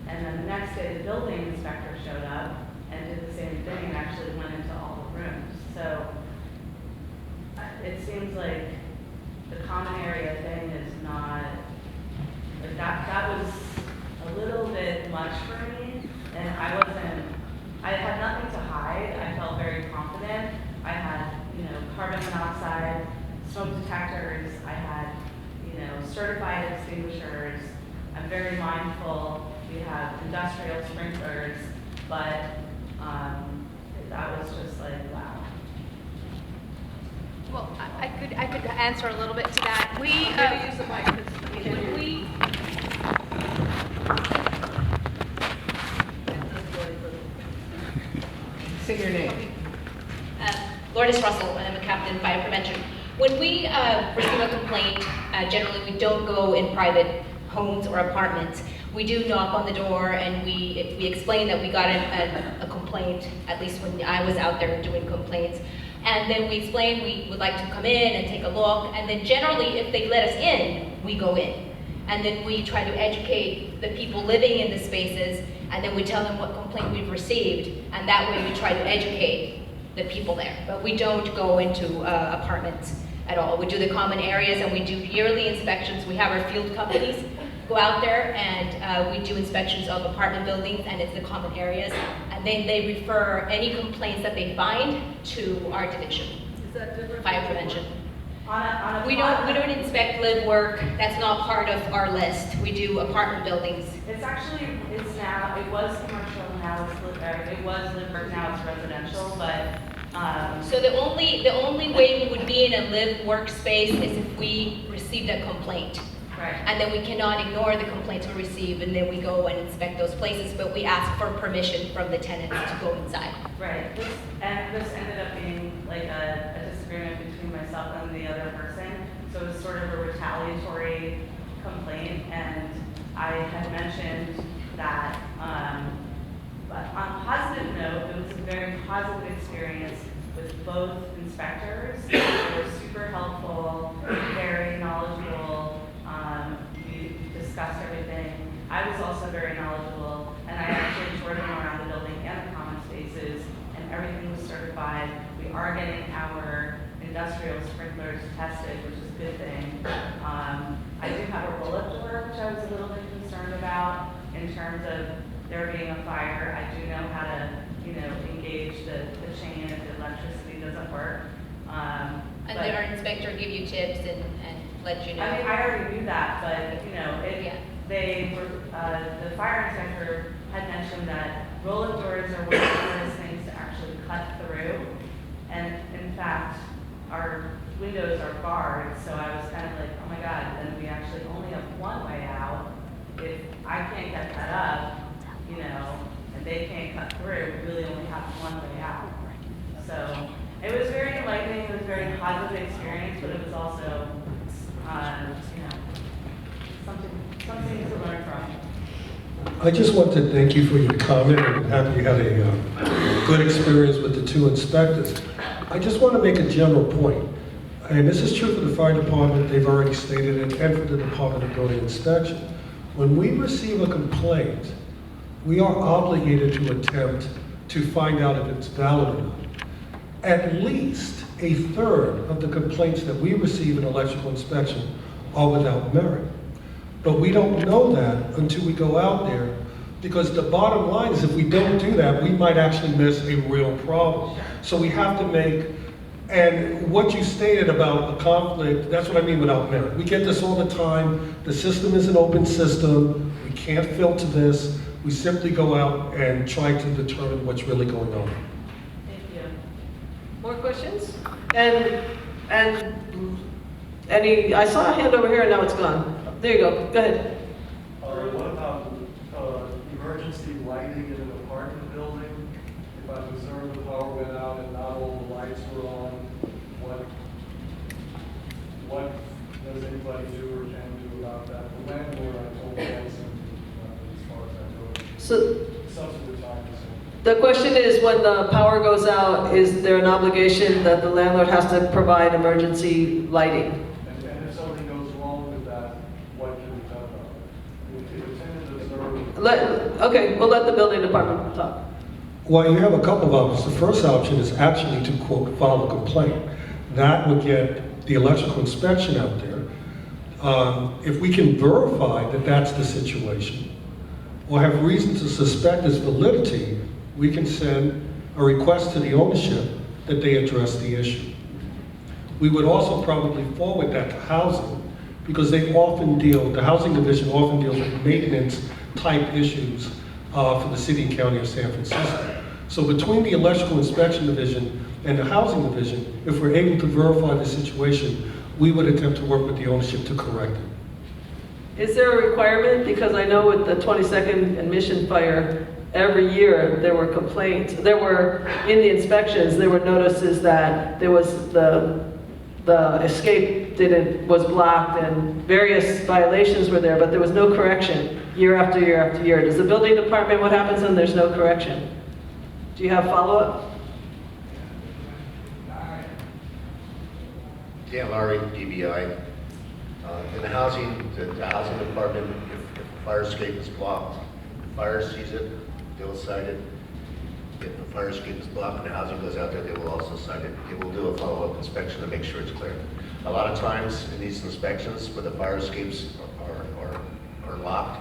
And then the next day, the building inspector showed up and did the same thing and actually went into all the rooms. So it seems like the common area thing is not, like that was a little bit much for me. And I had nothing to hide. I felt very confident. I had, carbon monoxide, smoke detectors. I had, certified extinguishers. I'm very mindful. We have industrial sprinklers, but that was just like, wow. Well, I could answer a little bit to that. We Maybe use the mic. when we Say your name. Lourdes Russell, and I'm a captain fire prevention. When we receive a complaint, generally we don't go in private homes or apartments. We do knock on the door and we explain that we got a complaint, at least when I was out there doing complaints. And then we explain we would like to come in and take a look. And then generally, if they let us in, we go in. And then we try to educate the people living in the spaces, and then we tell them what complaint we've received. And that way we try to educate the people there. But we don't go into apartments at all. We do the common areas and we do yearly inspections. We have our field companies go out there and we do inspections of apartment buildings, and it's the common areas. And then they refer any complaints that they find to our division, Is that different? fire prevention. On a We don't inspect live work. That's not part of our list. We do apartment buildings. It's now, it was commercial, now it's it was live work, now it's residential, but So the only way we would be in a live workspace is if we received a complaint. right. And then we cannot ignore the complaints we receive, and then we go and inspect those places, but we ask for permission from the tenants to go inside. Right, this ended up being like a disagreement between myself and the other person, so it was sort of a retaliatory complaint, and I had mentioned that, but on a positive note, it was a very positive experience with both inspectors. They were super helpful, very knowledgeable, we discussed everything. I was also very knowledgeable, and I actually toured them around the building and the common spaces, and everything was certified. We are getting our industrial sprinklers tested, which is a good thing. I do have a roll-up door, which I was a little bit concerned about in terms of there being a fire. I do know how to, engage the chain if the electricity doesn't work. And But- then our inspector give you tips and let you know. I mean, I already knew that, but, Yeah. they were, the fire inspector had mentioned that roll-up doors are one of the hardest things to actually cut through. And in fact, our windows are barred, so I was kind of like, oh my God, then we actually only have one way out. If I can't get that up, you know, and they can't cut through, we really only have one way out. So it was very enlightening, it was a very positive experience, but it was also, you know, something to learn from. I just want to thank you for your comment, and I'm happy you had a good experience with the two inspectors. I just want to make a general point, and this is true for the fire department, they've already stated it, and for the Department of Building Inspection. When we receive a complaint, we are obligated to attempt to find out if it's valid or not. At least a third of the complaints that we receive in electrical inspection are without merit. But we don't know that until we go out there, because the bottom line is if we don't do that, we might actually miss a real problem. So we have to make, and what you stated about the conflict, that's what I mean without merit. We get this all the time. The system is an open system. We can't filter this. We simply go out and try to determine what's really going on. Thank you. More questions? And any, I saw a hand over here and now it's gone. There you go, go ahead. What about emergency lighting in an apartment building? If I observe the power went out and not all the lights were on, what does anybody do or can do about that? The landlord, I told them as far as I know. So Subsequent times. the question is, when the power goes out, is there an obligation that the landlord has to provide emergency lighting? And if something goes wrong with that, what can be done about it? If the tenant observes. Okay, we'll let the building department talk. Well, you have a couple of options. The first option is actually to, quote, file a complaint. That would get the electrical inspection out there. If we can verify that that's the situation, or have reason to suspect its validity, we can send a request to the ownership that they address the issue. We would also probably forward that to housing, because they often deal, the housing division often deals with maintenance type issues for the city and county of San Francisco. So between the electrical inspection division and the housing division, if we're able to verify the situation, we would attempt to work with the ownership to correct it. Is there a requirement? Because I know with the 22nd and Mission Fire, every year there were complaints. There were, in the inspections, there were notices that there was the escape was blocked and various violations were there, but there was no correction year after year after year. Does the building department, what happens when there's no correction? Do you have follow-up? Dan Laurie, DBI. In the housing department, if the fire escape is blocked, the fire sees it, they'll cite it. If the fire escape is blocked and the housing goes out there, they will also cite it. They will do a follow-up inspection to make sure it's clear. A lot of times in these inspections, where the fire escapes are locked,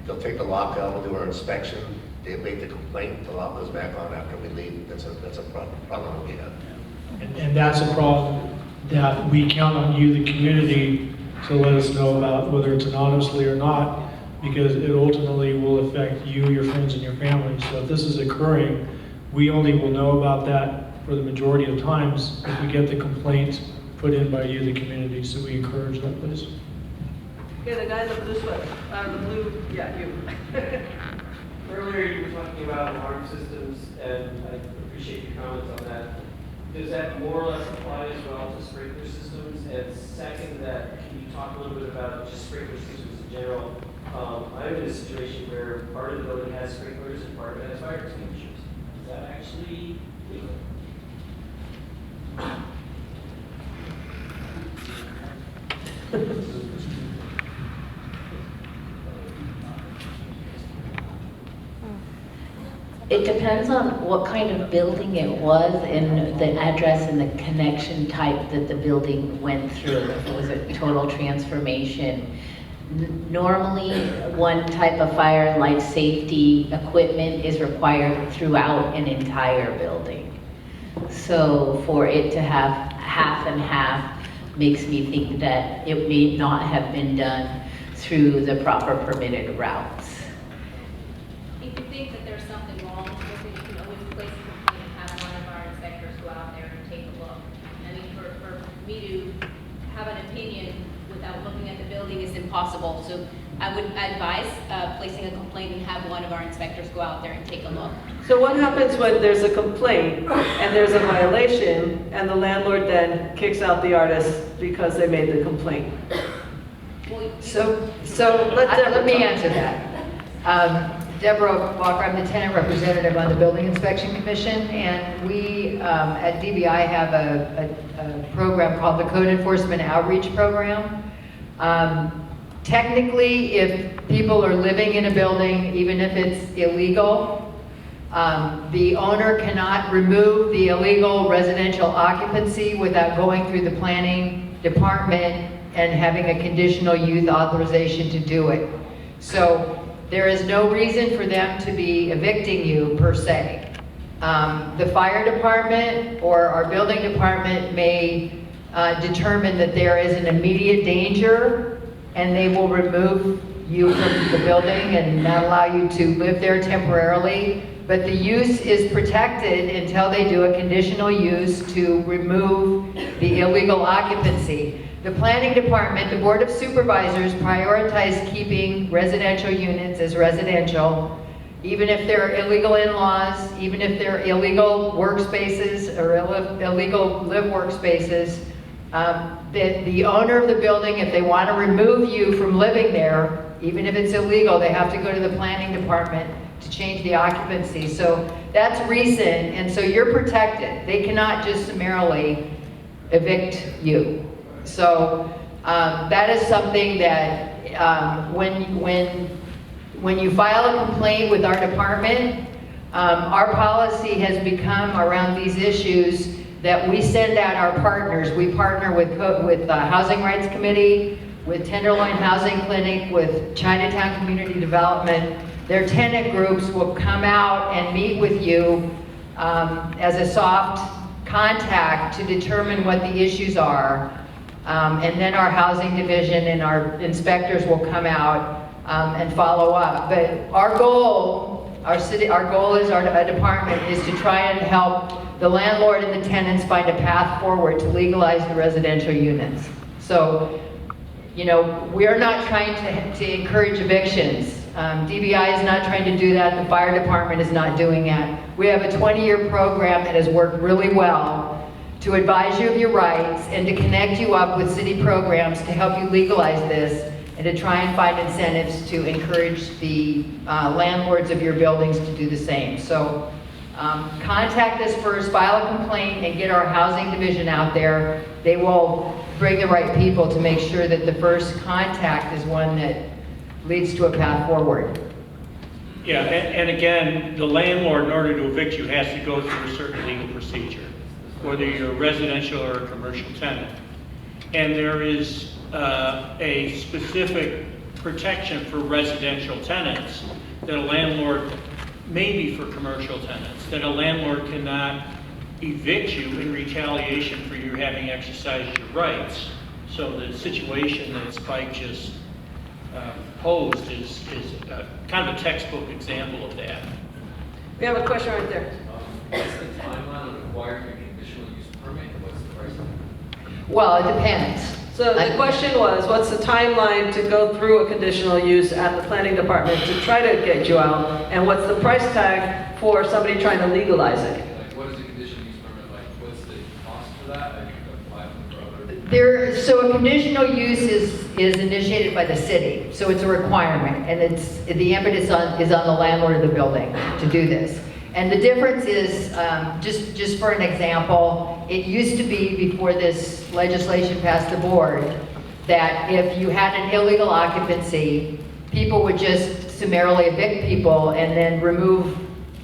they'll take the lock out, we'll do our inspection, they make the complaint, the lock goes back on after we leave. That's a problem that we have. And that's a problem that we count on you, the community, to let us know about, whether it's anonymously or not, because it ultimately will affect you, your friends, and your family. So if this is occurring, we only will know about that for the majority of times if we get the complaint put in by you, the community. So we encourage that, please. Okay, the guy in the blue sweater, the blue, yeah, you. Earlier you were talking about alarm systems, and I appreciate your comments on that. Does that more or less apply as well to sprinkler systems? And second, can you talk a little bit about just sprinkler systems in general? I'm in a situation where part of the building has sprinklers and part of it has fire extinguishers. Is that actually legal? It depends on what kind of building it was and the address and the connection type that the building went through. If it was a total transformation. Normally, one type of fire and life safety equipment is required throughout an entire building. So for it to have half and half makes me think that it may not have been done through the proper permitted routes. If you think that there's something wrong with it, you can always place a complaint and have one of our inspectors go out there and take a look. I mean, for me have an opinion without looking at the building is impossible. So I would advise placing a complaint and have one of our inspectors go out there and take a look. So what happens when there's a complaint and there's a violation and the landlord then kicks out the artist because they made the complaint? So let Deborah let me talk. answer that. Deborah Walker, I'm the tenant representative on the Building Inspection Commission, and we at DBI have a program called the Code Enforcement Outreach Program. Technically, if people are living in a building, even if it's illegal, the owner cannot remove the illegal residential occupancy without going through the planning department and having a conditional use authorization to do it. So there is no reason for them to be evicting you per se. The fire department or our building department may determine that there is an immediate danger and they will remove you from the building and not allow you to live there temporarily. But the use is protected until they do a conditional use to remove the illegal occupancy. The planning department, the board of supervisors prioritize keeping residential units as residential, even if they're illegal in-laws, even if they're illegal workspaces or illegal live workspaces. The owner of the building, if they want to remove you from living there, even if it's illegal, they have to go to the planning department to change the occupancy. So that's recent, and so you're protected. They cannot just summarily evict you. So that is something that when you file a complaint with our department, our policy has become around these issues that we send out our partners. We partner with the Housing Rights Committee, with Tenderloin Housing Clinic, with Chinatown Community Development. Their tenant groups will come out and meet with you as a soft contact to determine what the issues are. And then our housing division and our inspectors will come out and follow up. But our goal, our goal as our department is to try and help the landlord and the tenants find a path forward to legalize the residential units. So, you know, we're not trying to encourage evictions. DBI is not trying to do that. The fire department is not doing that. We have a 20-year program that has worked really well to advise you of your rights and to connect you up with city programs to help you legalize this and to try and find incentives to encourage the landlords of your buildings to do the same. So contact us first, file a complaint, and get our housing division out there. They will bring the right people to make sure that the first contact is one that leads to a path forward. Yeah, and again, the landlord, in order to evict you, has to go through a certain legal procedure, whether you're a residential or a commercial tenant. And there is a specific protection for residential tenants that a landlord, maybe for commercial tenants, that a landlord cannot evict you in retaliation for you having exercised your rights. So the situation that Spike just posed is kind of a textbook example of that. We have a question right there. What's the timeline on acquiring a conditional use permit, and what's the price of it? Well, it depends. So the question was, what's the timeline to go through a conditional use at the planning department to try to get you out? And what's the price tag for somebody trying to legalize it? Like, what is a conditional use permit like? What's the cost for that? I think apply for other. So a conditional use is initiated by the city, so it's a requirement, and it's the impetus is on the landlord of the building to do this. And the difference is, just for an example, it used to be before this legislation passed the board that if you had an illegal occupancy, people would just summarily evict people and then remove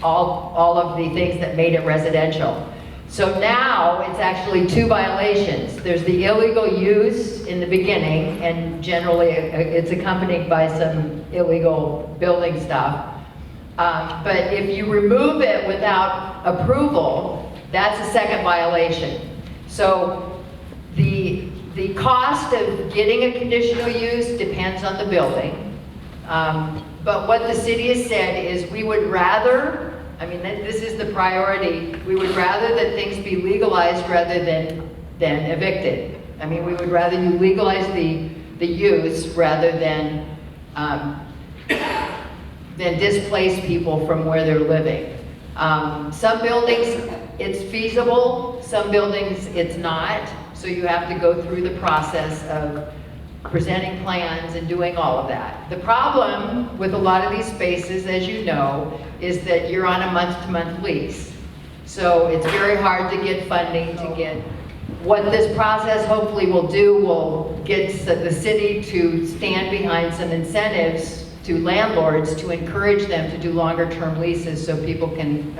all of the things that made it residential. So now it's actually 2 violations. There's the illegal use in the beginning, and generally it's accompanied by some illegal building stuff. But if you remove it without approval, that's a second violation. So the cost of getting a conditional use depends on the building. But what the city has said is we would rather, I mean, this is the priority, we would rather that things be legalized rather than evicted. I mean, we would rather you legalize the use rather than displace people from where they're living. Some buildings, it's feasible, some buildings, it's not. So you have to go through the process of presenting plans and doing all of that. The problem with a lot of these spaces, as you know, is that you're on a month-to-month lease. So it's very hard to get funding to get. What this process hopefully will do will get the city to stand behind some incentives to landlords to encourage them to do longer-term leases so people can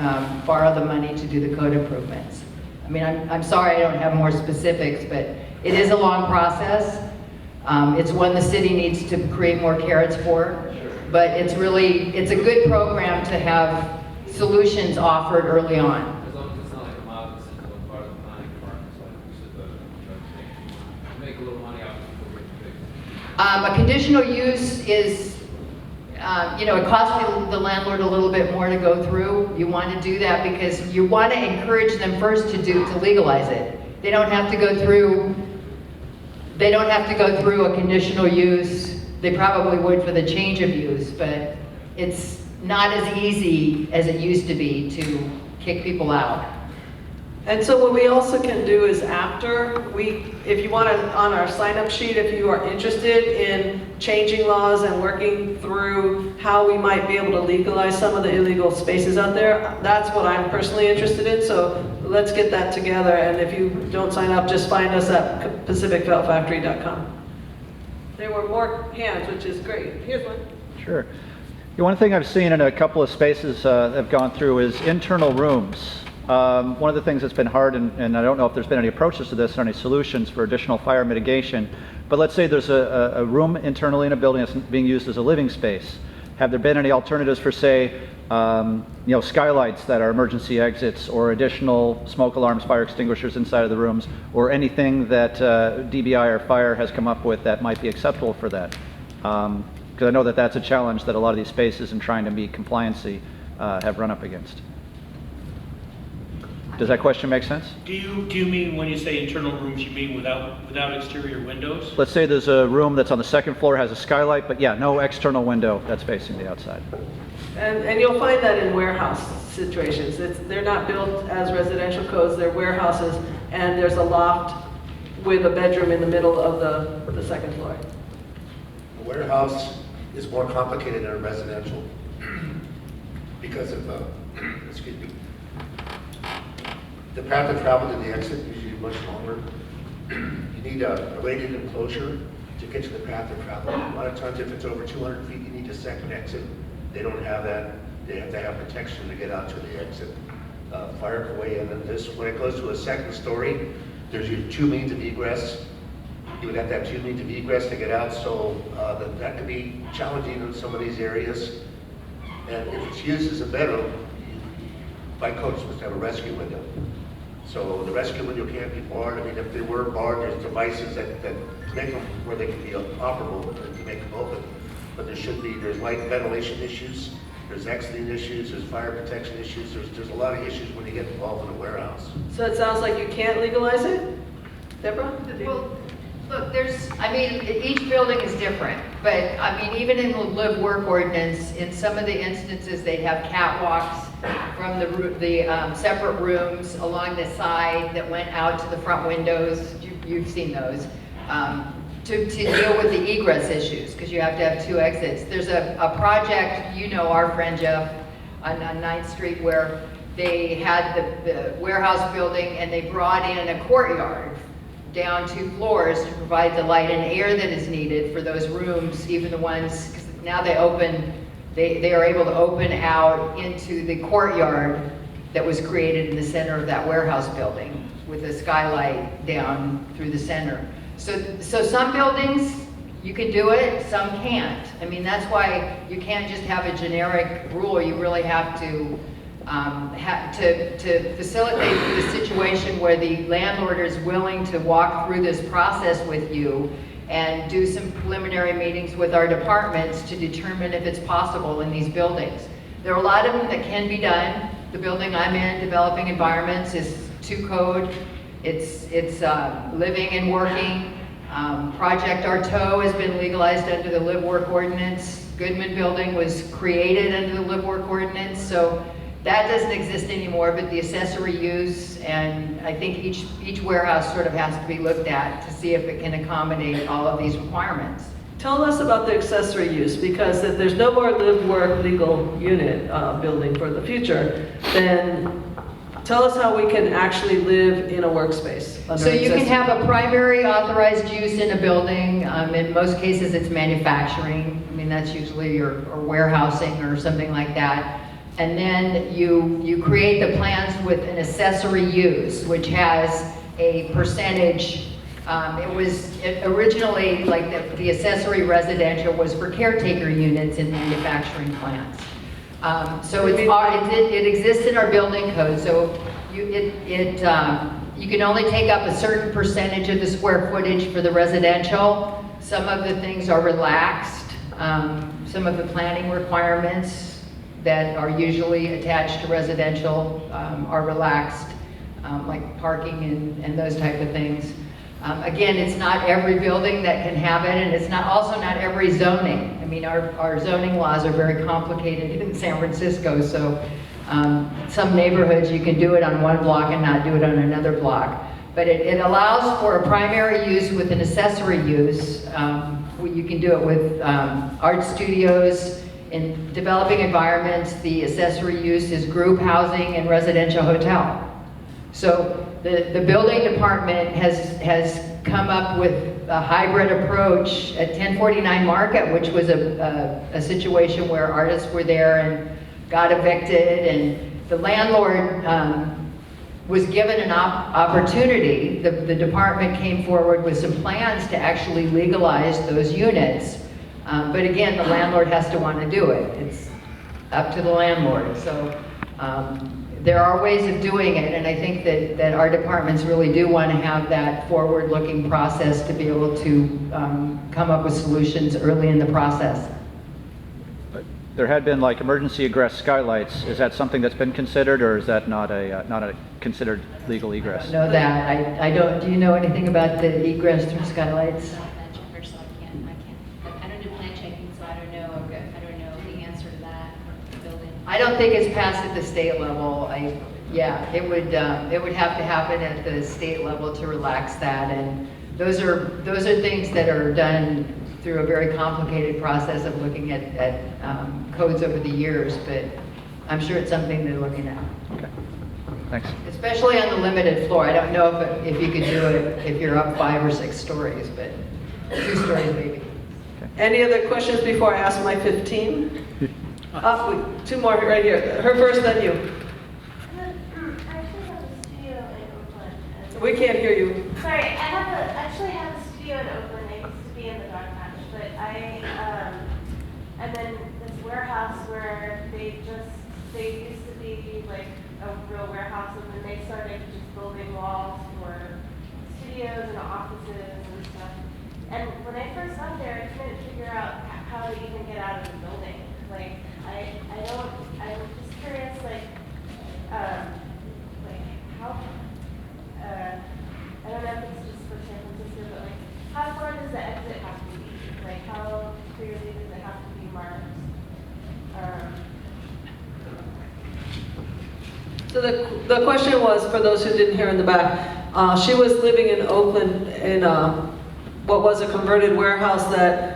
borrow the money to do the code improvements. I mean, I'm sorry I don't have more specifics, but it is a long process. It's one the city needs to create more carrots for, but it's a good program to have solutions offered early on. As long as it's not like a mob that's into a part of the planning department, so like we should make a little money off of the big. A conditional use is, it costs the landlord a little bit more to go through. You want to do that because you want to encourage them first to legalize it. They don't have to go through a conditional use. They probably would for the change of use, but it's not as easy as it used to be to kick people out. And so what we also can do is if you want to, on our sign-up sheet, if you are interested in changing laws and working through how we might be able to legalize some of the illegal spaces out there, that's what I'm personally interested in. So let's get that together. And if you don't sign up, just find us at pacificfeltfactory.com. There were more hands, which is great. Here's one. Sure. One thing I've seen in a couple of spaces that I've gone through is internal rooms. One of the things that's been hard, and I don't know if there's been any approaches to this or any solutions for additional fire mitigation, but let's say there's a room internally in a building that's being used as a living space. Have there been any alternatives for, say, skylights that are emergency exits, or additional smoke alarms, fire extinguishers inside of the rooms, or anything that DBI or fire has come up with that might be acceptable for that? Because I know that that's a challenge that a lot of these spaces in trying to meet compliancy have run up against. Does that question make sense? Do you mean when you say internal rooms, you mean without exterior windows? Let's say there's a room that's on the second floor, has a skylight, but yeah, no external window that's facing the outside. And you'll find that in warehouse situations. They're not built as residential codes, they're warehouses, and there's a loft with a bedroom in the middle of the second floor. A warehouse is more complicated than a residential because of, excuse me, the path of travel to the exit is usually much longer. You need a rated enclosure to get to the path of travel. A lot of times if it's over 200 feet, you need a second exit. They don't have that. They have to have protection to get out to the exit. Fire can weigh in on this. When it goes to a second story, there's your 2 means of egress. You would have to have 2 means of egress to get out, so that could be challenging in some of these areas. And if it's used as a bedroom, by code, it's supposed to have a rescue window. So the rescue window can't be barred. I mean, if they were barred, there's devices that make them where they can be operable to make them open. But there's light ventilation issues, there's exiting issues, there's fire protection issues, there's a lot of issues when you get involved in a warehouse. So it sounds like you can't legalize it? Deborah? Well, look, each building is different, but even in the live work ordinance, in some of the instances, they have catwalks from the separate rooms along the side that went out to the front windows. You've seen those. To deal with the egress issues, because you have to have 2 exits. There's a project, our friend Jeff, on 9th Street, where they had the warehouse building and they brought in a courtyard down 2 floors to provide the light and air that is needed for those rooms, even the ones, because now they are able to open out into the courtyard that was created in the center of that warehouse building with a skylight down through the center. So some buildings, you can do it, some can't. That's why you can't just have a generic rule. You really have to facilitate the situation where the landlord is willing to walk through this process with you and do some preliminary meetings with our departments to determine if it's possible in these buildings. There are a lot of them that can be done. The building I'm in, Developing Environments, is 2 code. It's living and working. Project Arto has been legalized under the Live Work Ordinance. Goodman Building was created under the Live Work Ordinance, so that doesn't exist anymore, but the accessory use, and I think each warehouse sort of has to be looked at to see if it can accommodate all of these requirements. Tell us about the accessory use, because if there's no more live work legal unit building for the future, then tell us how we can actually live in a workspace. So you can have a primary authorized use in a building. In most cases, it's manufacturing. I mean, that's usually your or warehousing or something like that. And then you create the plans with an accessory use, which has a percentage. Originally, like the accessory residential was for caretaker units in manufacturing plants. So it exists in our building code, so you can only take up a certain percentage of the square footage for the residential. Some of the things are relaxed. Some of the planning requirements that are usually attached to residential are relaxed, like parking and those type of things. Again, it's not every building that can have it, and it's also not every zoning. I mean, our zoning laws are very complicated in San Francisco, so some neighborhoods you can do it on one block and not do it on another block. But it allows for a primary use with an accessory use. You can do it with art studios. In developing environments, the accessory use is group housing and residential hotel. So the building department has come up with a hybrid approach at 1049 Market, which was a situation where artists were there and got evicted, and the landlord was given an opportunity. The department came forward with some plans to actually legalize those units. But again, the landlord has to want to do it. It's up to the landlord. So there are ways of doing it, and I think that our departments really do want to have that forward-looking process to be able to come up with solutions early in the process. But there had been like emergency egress skylights. Is that something that's been considered, or is that not a considered legal egress? I don't know that. I don't. Do you know anything about the egress through skylights? I don't think it's passed at the state level. Yeah, it would have to happen at the state level to relax that, and those are things that are done through a very complicated process of looking at codes over the years. But I'm sure it's something they're looking at. Okay, thanks. Especially on the limited floor. I don't know if you could do it if you're up 5 or 6 stories, but 2 stories maybe. Okay. Any other questions before I ask my 15? 2 more right here. Her first, then you. I actually have a studio in Oakland. We can't hear you. Sorry, I actually have a studio in Oakland. I used to be in the dog patch, but I'm in this warehouse where they used to be like a real warehouse, and then they started just building walls for studios and offices and stuff. And when I first got there, I couldn't figure out how to even get out of the building. Like, I'm just curious, how, I don't know if it's just for San Francisco, but how far does the exit have to be? Like, how clearly does it have to be marked? So the question was, for those who didn't hear in the back, she was living in Oakland in what was a converted warehouse that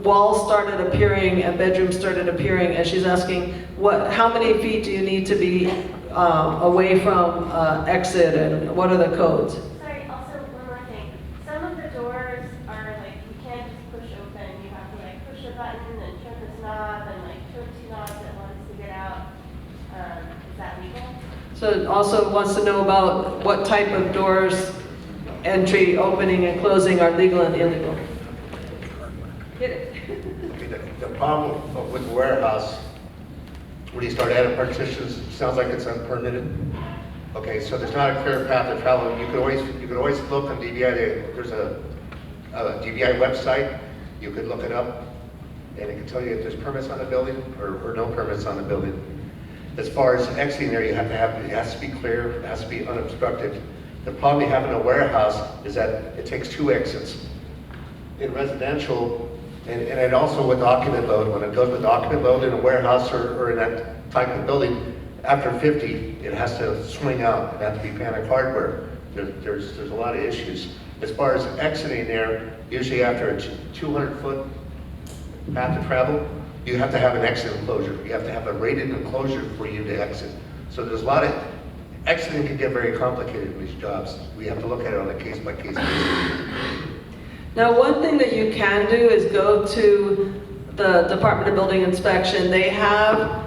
walls started appearing and bedrooms started appearing, and she's asking, how many feet do you need to be away from exit, and what are the codes? Sorry, also one more thing. Some of the doors are you can't just push open. You have to push a button and turn this knob and turn 2 knobs at once to get out. Is that legal? So it also wants to know about what type of doors, entry, opening, and closing are legal and illegal. Hit it. The problem with the warehouse, when you start adding partitions, it sounds like it's unpermitted. Okay, so there's not a clear path to travel. You could always look on DBI. There's a DBI website. You could look it up, and it can tell you if there's permits on the building or no permits on the building. As far as exiting there, it has to be clear, it has to be unobstructed. The problem you have in a warehouse is that it takes 2 exits. In residential, and it also with document load, when it goes with document load in a warehouse or in that type of building, after 50, it has to swing out, it has to be panic hardware. There's a lot of issues. As far as exiting there, usually after a 200-foot path of travel, you have to have an exit enclosure. You have to have a rated enclosure for you to exit. So there's a lot of, exiting can get very complicated in these jobs. We have to look at it on a case-by-case basis. Now, one thing that you can do is go to the Department of Building Inspection. They have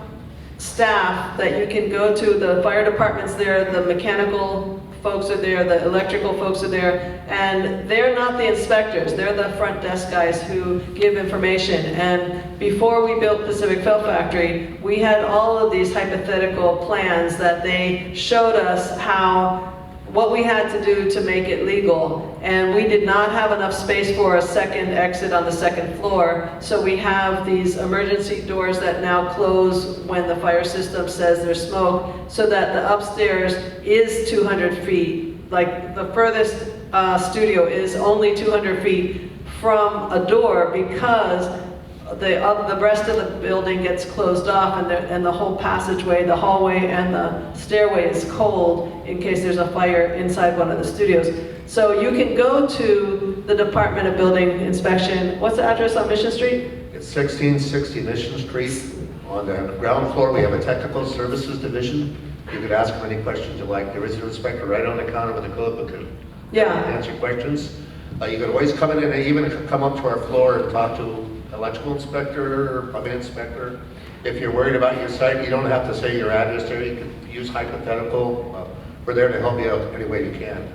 staff that you can go to. The fire department's there, the mechanical folks are there, the electrical folks are there, and they're not the inspectors. They're the front desk guys who give information. And before we built Pacific Fill Factory, we had all of these hypothetical plans that they showed us what we had to do to make it legal. And we did not have enough space for a second exit on the second floor. So we have these emergency doors that now close when the fire system says there's smoke, so that the upstairs is 200 feet. Like the furthest studio is only 200 feet from a door, because the rest of the building gets closed off, and the whole passageway, the hallway, and the stairway is cold in case there's a fire inside one of the studios. So you can go to the Department of Building Inspection. What's the address on Mission Street? It's 1660 Mission Street. On the ground floor, we have a technical services division. You could ask them any questions you like. There is an inspector right on the counter with a code book and answer questions. You can always come in and even come up to our floor and talk to electrical inspector or plumbing inspector. If you're worried about your site, you don't have to say your address there. You can use hypothetical. We're there to help you out any way you can.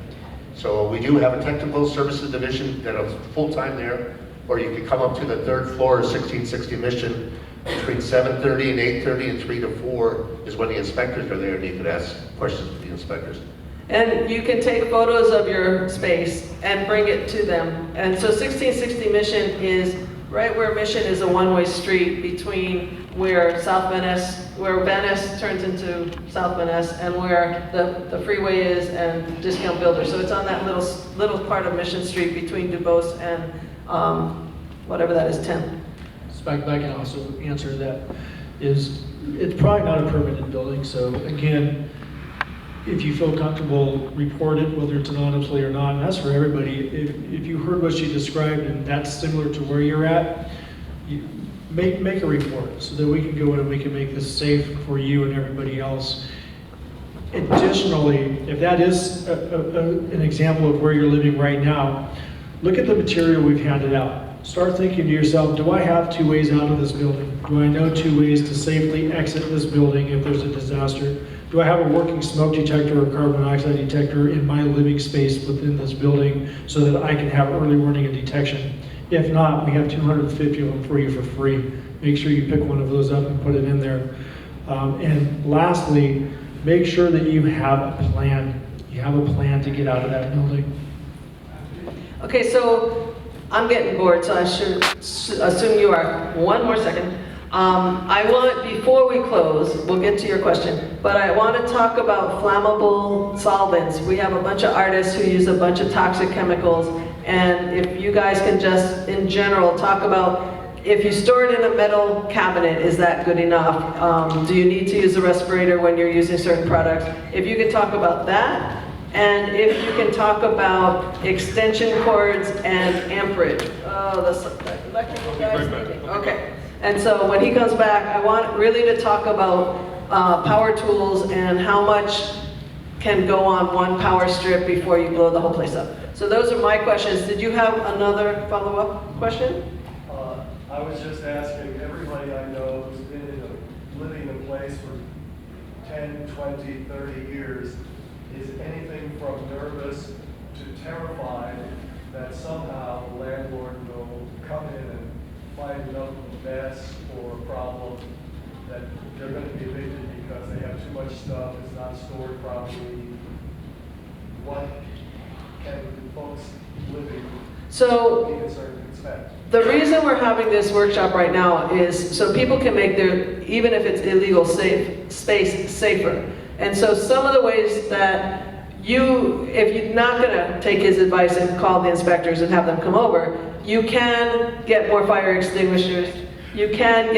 So we do have a technical services division that is full-time there, or you can come up to the 3rd floor of 1660 Mission between 7:30 and 8:30 and 3 to 4 is when the inspectors are there, and you could ask questions to the inspectors. And you can take photos of your space and bring it to them. And so 1660 Mission is right where Mission is a one-way street between where where Venice turns into South Venice, and where the freeway is and Discount Builder. So it's on that little part of Mission Street between Dubose and whatever that is, 10th. Spike, I can also answer that. It's probably not a permanent building, so again, if you feel comfortable, report it, whether it's anonymously or not, and that's for everybody. If you heard what she described and that's similar to where you're at, you make a report so that we can go in and we can make this safe for you and everybody else. Additionally, if that is an example of where you're living right now, look at the material we've handed out. Start thinking to yourself, do I have 2 ways out of this building? Do I know 2 ways to safely exit this building if there's a disaster? Do I have a working smoke detector or carbon monoxide detector in my living space within this building so that I can have early warning and detection? If not, we have 250 of them for you for free. Make sure you pick one of those up and put it in there. And lastly, make sure that you have a plan. You have a plan to get out of that building. Okay, so I'm getting bored, so I should assume you are. One more second. I want, before we close, we'll get to your question, but I want to talk about flammable solvents. We have a bunch of artists who use a bunch of toxic chemicals, and if you guys can just, in general, talk about, if you store it in a metal cabinet, is that good enough? Do you need to use a respirator when you're using certain products? If you can talk about that, and if you can talk about extension cords and amperage. Oh, the electrical guys leaving. Okay. And so when he comes back, I want really to talk about power tools and how much can go on one power strip before you blow the whole place up. So those are my questions. Did you have another follow-up question? I was just asking, everybody I know who's been living in a place for 10, 20, 30 years, is anything from nervous to terrified that somehow the landlord will come in and find enough of a mess or a problem that they're going to be evicted because they have too much stuff, it's not stored properly. What can folks living be concerned to expect? The reason we're having this workshop right now is so people can make their, even if it's illegal, space safer. And so some of the ways that if you're not gonna take his advice and call the inspectors and have them come over, you can get more fire extinguishers. You can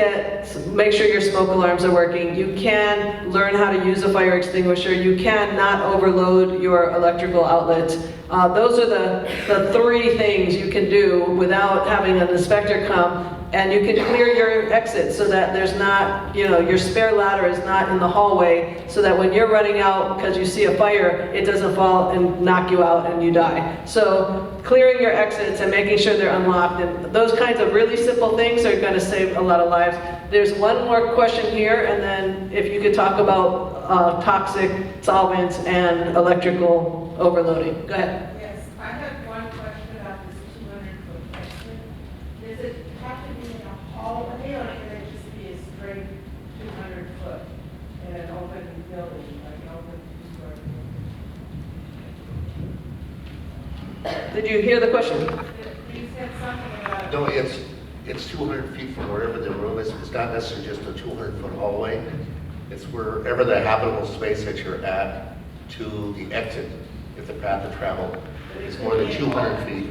make sure your smoke alarms are working. You can learn how to use a fire extinguisher. You can not overload your electrical outlets. Those are the 3 things you can do without having an inspector come. And you can clear your exit so that there's not, your spare ladder is not in the hallway, so that when you're running out because you see a fire, it doesn't fall and knock you out and you die. So clearing your exits and making sure they're unlocked, and those kinds of really simple things are going to save a lot of lives. There's one more question here, and then if you could talk about toxic solvents and electrical overloading. Go ahead. Yes, I have one question about this 200-foot exit. Does it have to be in a hallway, or can it just be a straight 200-foot in an open building, like an open two-story building? Did you hear the question? You said something about. No, it's 200 feet from wherever the room is. It's not necessarily just a 200-foot hallway. It's wherever the habitable space that you're at to the exit, if the path of travel is more than 200 feet.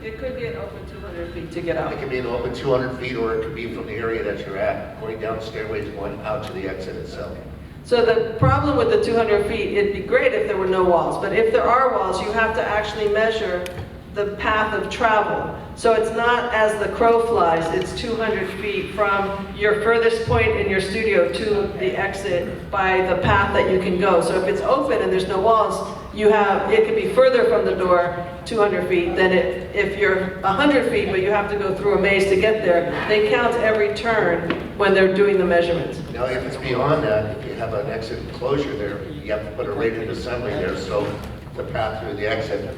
It could be an open 200 feet to get out. It could be an open 200 feet, or it could be from the area that you're at, going down stairways, going out to the exit itself. So the problem with the 200 feet, it'd be great if there were no walls, but if there are walls, you have to actually measure the path of travel. So it's not as the crow flies, it's 200 feet from your furthest point in your studio to the exit by the path that you can go. So if it's open and there's no walls, it could be further from the door, 200 feet, than if you're 100 feet, but you have to go through a maze to get there. They count every turn when they're doing the measurements. Now, if it's beyond that, if you have an exit enclosure there, you have to put a rated assembly there, so the path through the exit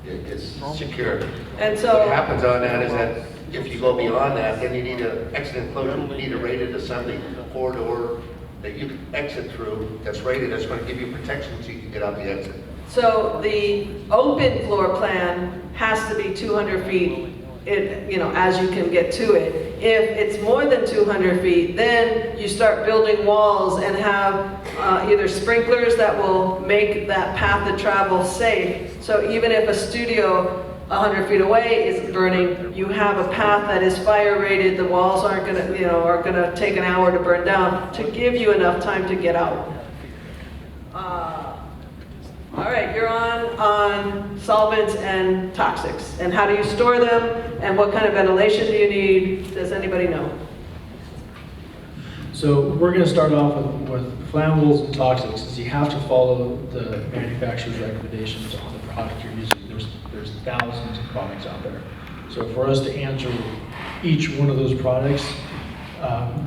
is secure. And so what happens on that is that if you go beyond that, then you need an exit enclosure, you need a rated assembly corridor that you can exit through that's rated, that's going to give you protection so you can get out the exit. So the open floor plan has to be 200 feet, as you can get to it. If it's more than 200 feet, then you start building walls and have either sprinklers that will make that path of travel safe. So even if a studio 100 feet away is burning, you have a path that is fire rated. The walls aren't going to, are going to take an hour to burn down to give you enough time to get out. All right, you're on solvents and toxics, and how do you store them, and what kind of ventilation do you need? Does anybody know? So we're going to start off with flammables and toxics, is you have to follow the manufacturer's recommendations on the product you're using. There's thousands of products out there. So for us to answer each one of those products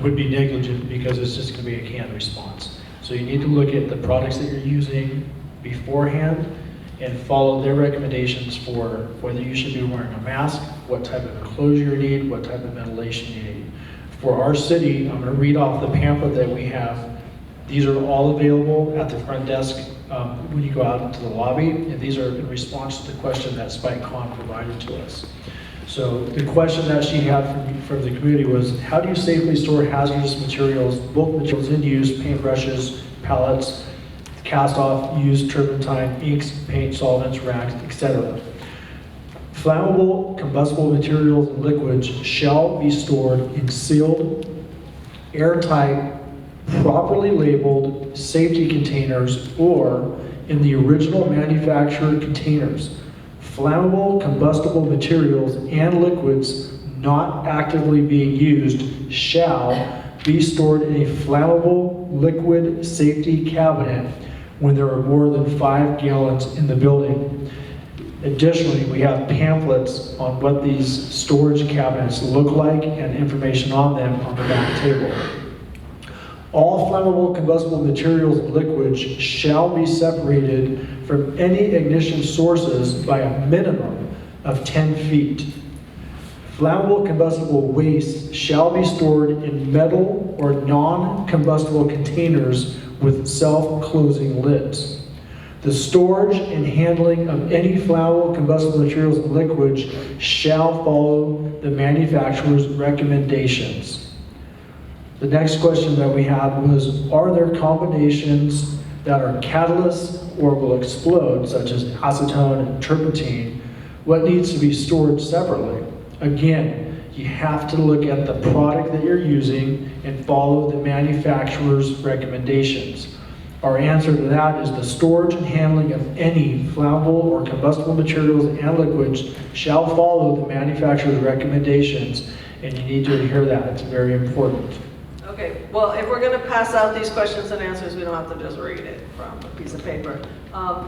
would be negligent, because it's just going to be a canned response. So you need to look at the products that you're using beforehand and follow their recommendations for whether you should be wearing a mask, what type of enclosure you need, what type of ventilation you need. For our city, I'm going to read off the pamphlet that we have. These are all available at the front desk when you go out into the lobby, and these are in response to the question that Spike Kahn provided to us. So the question that she had from the community was, how do you safely store hazardous materials, bulk materials in use, paintbrushes, pallets, cast-off, used turpentine, inks, paint, solvents, rags, etc. Flammable, combustible materials and liquids shall be stored in sealed, airtight, properly labeled safety containers or in the original manufacturer containers. Flammable, combustible materials and liquids not actively being used shall be stored in a flammable liquid safety cabinet when there are more than 5 gallons in the building. Additionally, we have pamphlets on what these storage cabinets look like and information on them on the back table. All flammable combustible materials and liquids shall be separated from any ignition sources by a minimum of 10 feet. Flammable combustible waste shall be stored in metal or non-combustible containers with self-closing lids. The storage and handling of any flammable combustible materials and liquids shall follow the manufacturer's recommendations. The next question that we had was, are there combinations that are catalysts or will explode, such as acetone and turpentine, what needs to be stored separately? Again, you have to look at the product that you're using and follow the manufacturer's recommendations. Our answer to that is the storage and handling of any flammable or combustible materials and liquids shall follow the manufacturer's recommendations, and you need to adhere to that. It's very important. Okay, well, if we're going to pass out these questions and answers, we don't have to just read it from a piece of paper.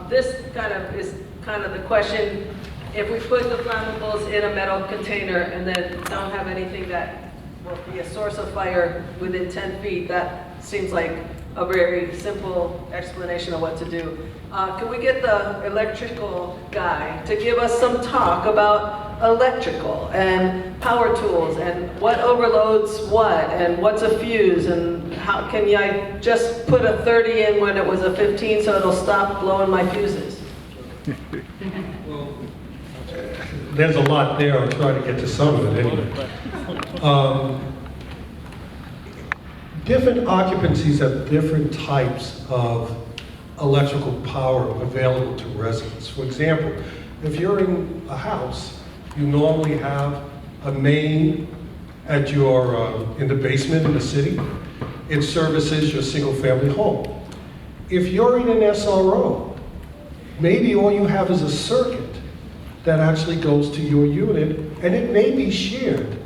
This kind of is kind of the question, if we put the flammables in a metal container and then don't have anything that will be a source of fire within 10 feet, that seems like a very simple explanation of what to do. Can we get the electrical guy to give us some talk about electrical and power tools and what overloads what and what's a fuse and how can I just put a 30 in when it was a 15 so it'll stop blowing my fuses? There's a lot there. I'll try to get to some of it anyway. Different occupancies have different types of electrical power available to residents. For example, if you're in a house, you normally have a main at your, in the basement in the city. It services your single-family home. If you're in an SRO, maybe all you have is a circuit that actually goes to your unit, and it may be shared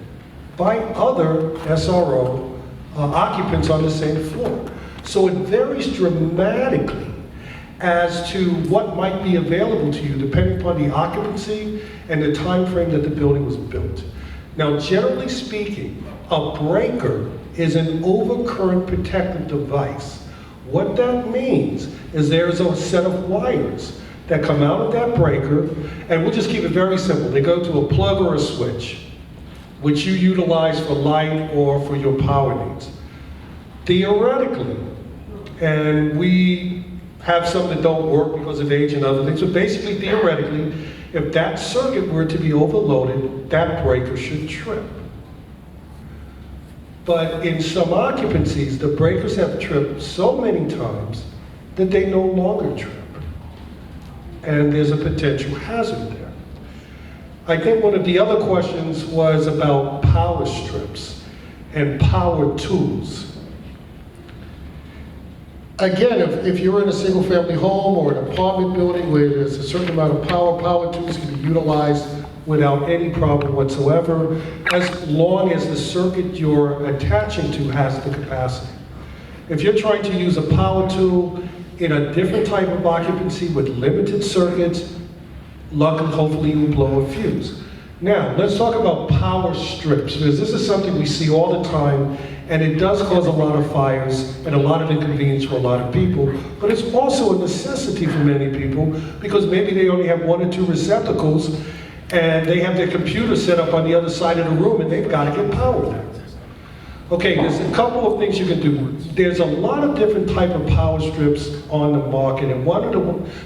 by other SRO occupants on the same floor. So it varies dramatically as to what might be available to you depending upon the occupancy and the time frame that the building was built. Now, generally speaking, a breaker is an overcurrent protective device. What that means is there's a set of wires that come out of that breaker, and we'll just keep it very simple. They go to a plug or a switch, which you utilize for light or for your power needs. Theoretically, and we have some that don't work because of age and other things, but basically theoretically, if that circuit were to be overloaded, that breaker should trip. But in some occupancies, the breakers have tripped so many times that they no longer trip. And there's a potential hazard there. I think one of the other questions was about power strips and power tools. Again, if you're in a single-family home or an apartment building where there's a certain amount of power tools can be utilized without any problem whatsoever, as long as the circuit you're attaching to has the capacity. If you're trying to use a power tool in a different type of occupancy with limited circuits, luckily, hopefully you will blow a fuse. Now, let's talk about power strips, because this is something we see all the time, and it does cause a lot of fires and a lot of inconvenience for a lot of people, but it's also a necessity for many people, because maybe they only have 1 or 2 receptacles, and they have their computer set up on the other side of the room, and they've got to get power there. Okay, there's a couple of things you can do. There's a lot of different type of power strips on the market, and one of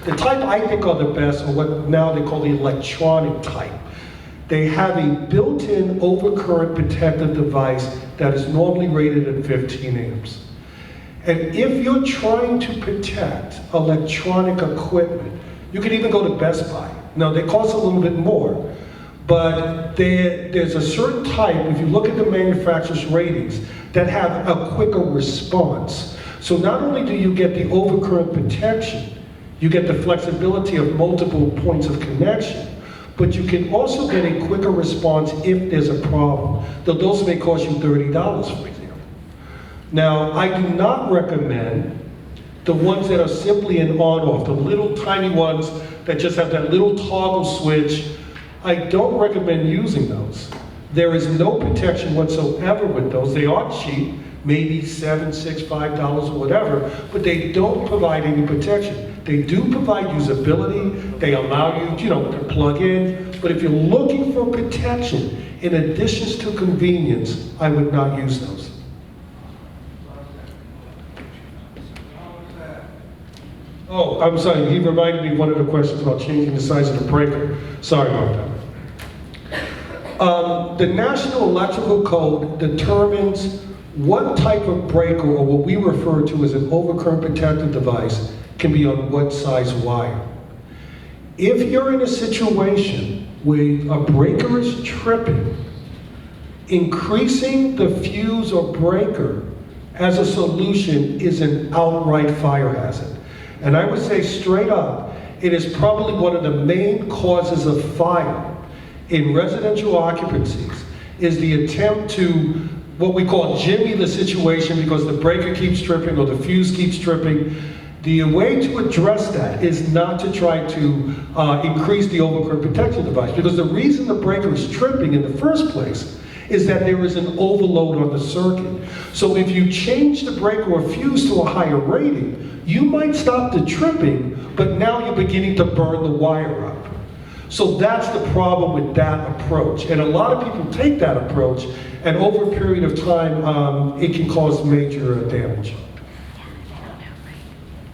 the type I think are the best are what now they call the electronic type. They have a built-in overcurrent protective device that is normally rated at 15 amps. And if you're trying to protect electronic equipment, you can even go to Best Buy. Now, they cost a little bit more, but there's a certain type, if you look at the manufacturer's ratings, that have a quicker response. So not only do you get the overcurrent protection, you get the flexibility of multiple points of connection, but you can also get a quicker response if there's a problem. Though those may cost you $30, for example. Now, I do not recommend the ones that are simply an on-off, the little tiny ones that just have that little toggle switch. I don't recommend using those. There is no protection whatsoever with those. They are cheap, maybe $7, $6, $5 or whatever, but they don't provide any protection. They do provide usability. They allow you, to plug in. But if you're looking for protection in addition to convenience, I would not use those. Oh, I'm sorry. He reminded me of one of the questions about changing the size of the breaker. Sorry about that. The National Electrical Code determines what type of breaker, or what we refer to as an overcurrent protective device, can be on what size wire. If you're in a situation where a breaker is tripping, increasing the fuse or breaker as a solution is an outright fire hazard. And I would say straight up, it is probably one of the main causes of fire in residential occupancies, is the attempt to, what we call jimmy the situation because the breaker keeps tripping or the fuse keeps tripping. The way to address that is not to try to increase the overcurrent protection device, because the reason the breaker is tripping in the first place is that there is an overload on the circuit. So if you change the breaker or fuse to a higher rating, you might stop the tripping, but now you're beginning to burn the wire up. So that's the problem with that approach. And a lot of people take that approach, and over a period of time, it can cause major damage.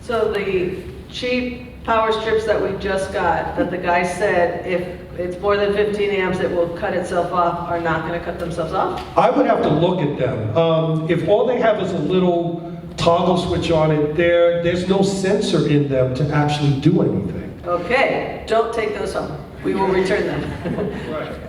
So the cheap power strips that we just got, that the guy said if it's more than 15 amps, it will cut itself off, are not going to cut themselves off? I would have to look at them. If all they have is a little toggle switch on it, there's no sensor in them to actually do anything. Okay, don't take those home. We will return them.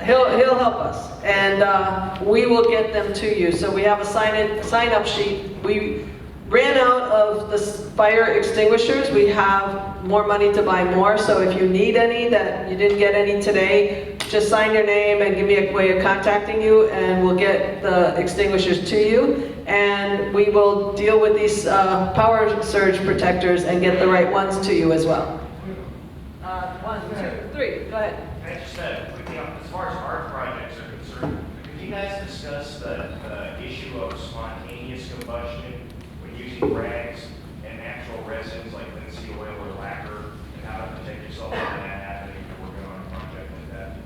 He'll help us, and we will get them to you. So we have a sign-up sheet. We ran out of the fire extinguishers. We have more money to buy more, so if you need any that you didn't get any today, just sign your name and give me a way of contacting you, and we'll get the extinguishers to you. And we will deal with these power surge protectors and get the right ones to you as well. 1, 2, 3, go ahead. I just said, as far as art projects are concerned, could you guys discuss the issue of spontaneous combustion when using rags and natural resins like linseed oil or lacquer, and how to protect yourself from that happening if you're working on a project like that?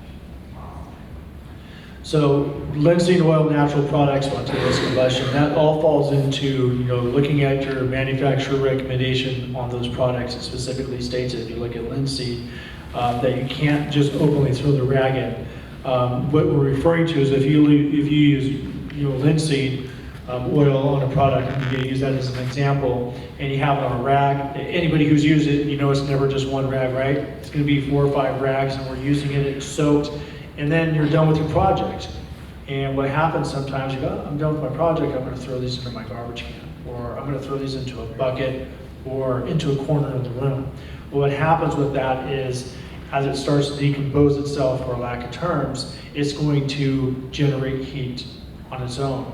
So linseed oil, natural products, spontaneous combustion, that all falls into, looking at your manufacturer recommendation on those products. It specifically states, if you look at linseed, that you can't just openly throw the rag in. What we're referring to is if you use linseed oil on a product, and you use that as an example, and you have it on a rag, anybody who's used it, it's never just one rag, right? It's going to be 4 or 5 rags, and we're using it, it's soaked, and then you're done with your project. And what happens sometimes, you go, I'm done with my project, I'm going to throw these into my garbage can, or I'm going to throw these into a bucket, or into a corner of the room. Well, what happens with that is, as it starts to decompose itself, for lack of terms, it's going to generate heat on its own.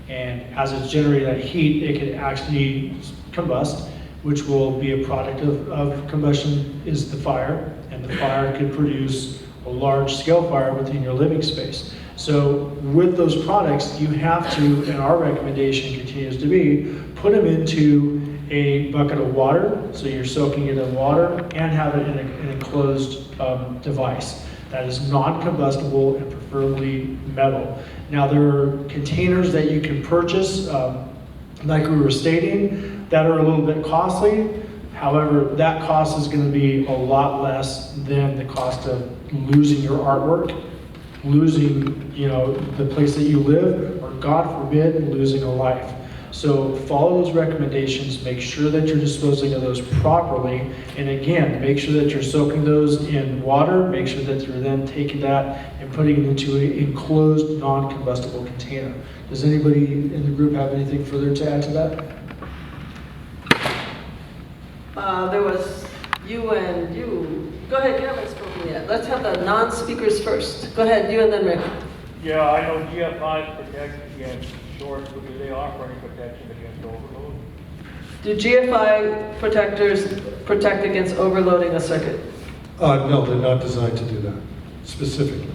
And as it's generating that heat, it can actually combust, which will be a product of combustion is the fire, and the fire could produce a large scale fire within your living space. So with those products, you have to, and our recommendation continues to be, put them into a bucket of water, so you're soaking it in water, and have it in an enclosed device that is non-combustible and preferably metal. Now there are containers that you can purchase, like we were stating, that are a little bit costly. However, that cost is going to be a lot less than the cost of losing your artwork, losing the place that you live, or God forbid, losing a life. So follow those recommendations, make sure that you're disposing of those properly, and again, make sure that you're soaking those in water, make sure that you're then taking that and putting it into an enclosed, non-combustible container. Does anybody in the group have anything further to add to that? There was you and you. Go ahead, you haven't spoken yet. Let's have the non-speakers first. Go ahead, you and then Rick. Yeah, I know GFIs protect against shorts, but do they offer any protection against overload? Do GFI protectors protect against overloading a circuit? No, they're not designed to do that, specifically.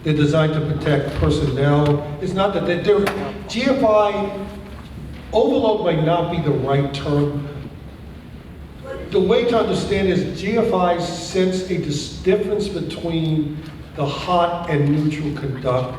They're designed to protect personnel. It's not that they're GFI, overload might not be the right term. The way to understand is GFI sense a difference between the hot and neutral conductor.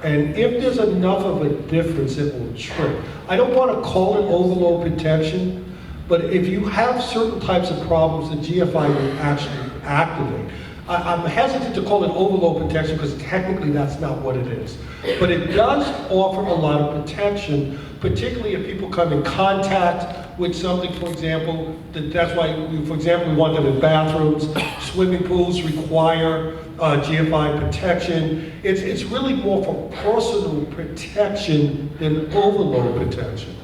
And if there's enough of a difference, it will trip. I don't want to call it overload protection, but if you have certain types of problems, the GFI will actually activate. I'm hesitant to call it overload protection because technically that's not what it is. But it does offer a lot of protection, particularly if people come in contact with something, for example, that's why, for example, we want them in bathrooms. Swimming pools require GFI protection. It's really more for personal protection than overload protection.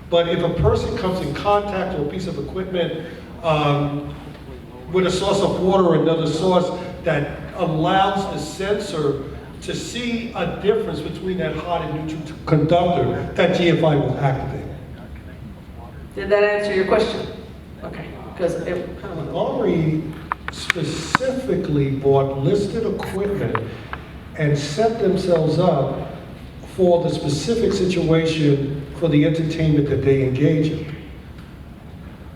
But if a person comes in contact with a piece of equipment with a source of water or another source that allows the sensor to see a difference between that hot and neutral conductor, that GFI will activate. Did that answer your question? Okay, because it Omri specifically bought listed equipment and set themselves up for the specific situation for the entertainment that they engage in.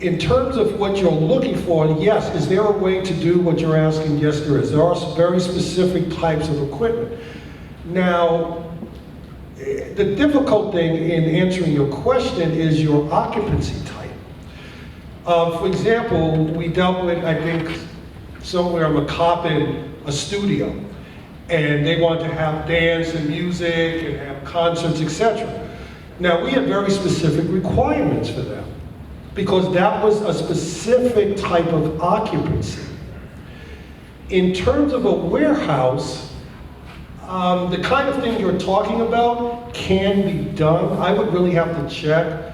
In terms of what you're looking for, yes, is there a way to do what you're asking? Yes, there is. There are some very specific types of equipment. Now, the difficult thing in answering your question is your occupancy type. For example, we dealt with, I think, somewhere McCoppin, a studio, and they wanted to have dance and music and have concerts, etc. Now, we have very specific requirements for them, because that was a specific type of occupancy. In terms of a warehouse, the kind of thing you're talking about can be done. I would really have to check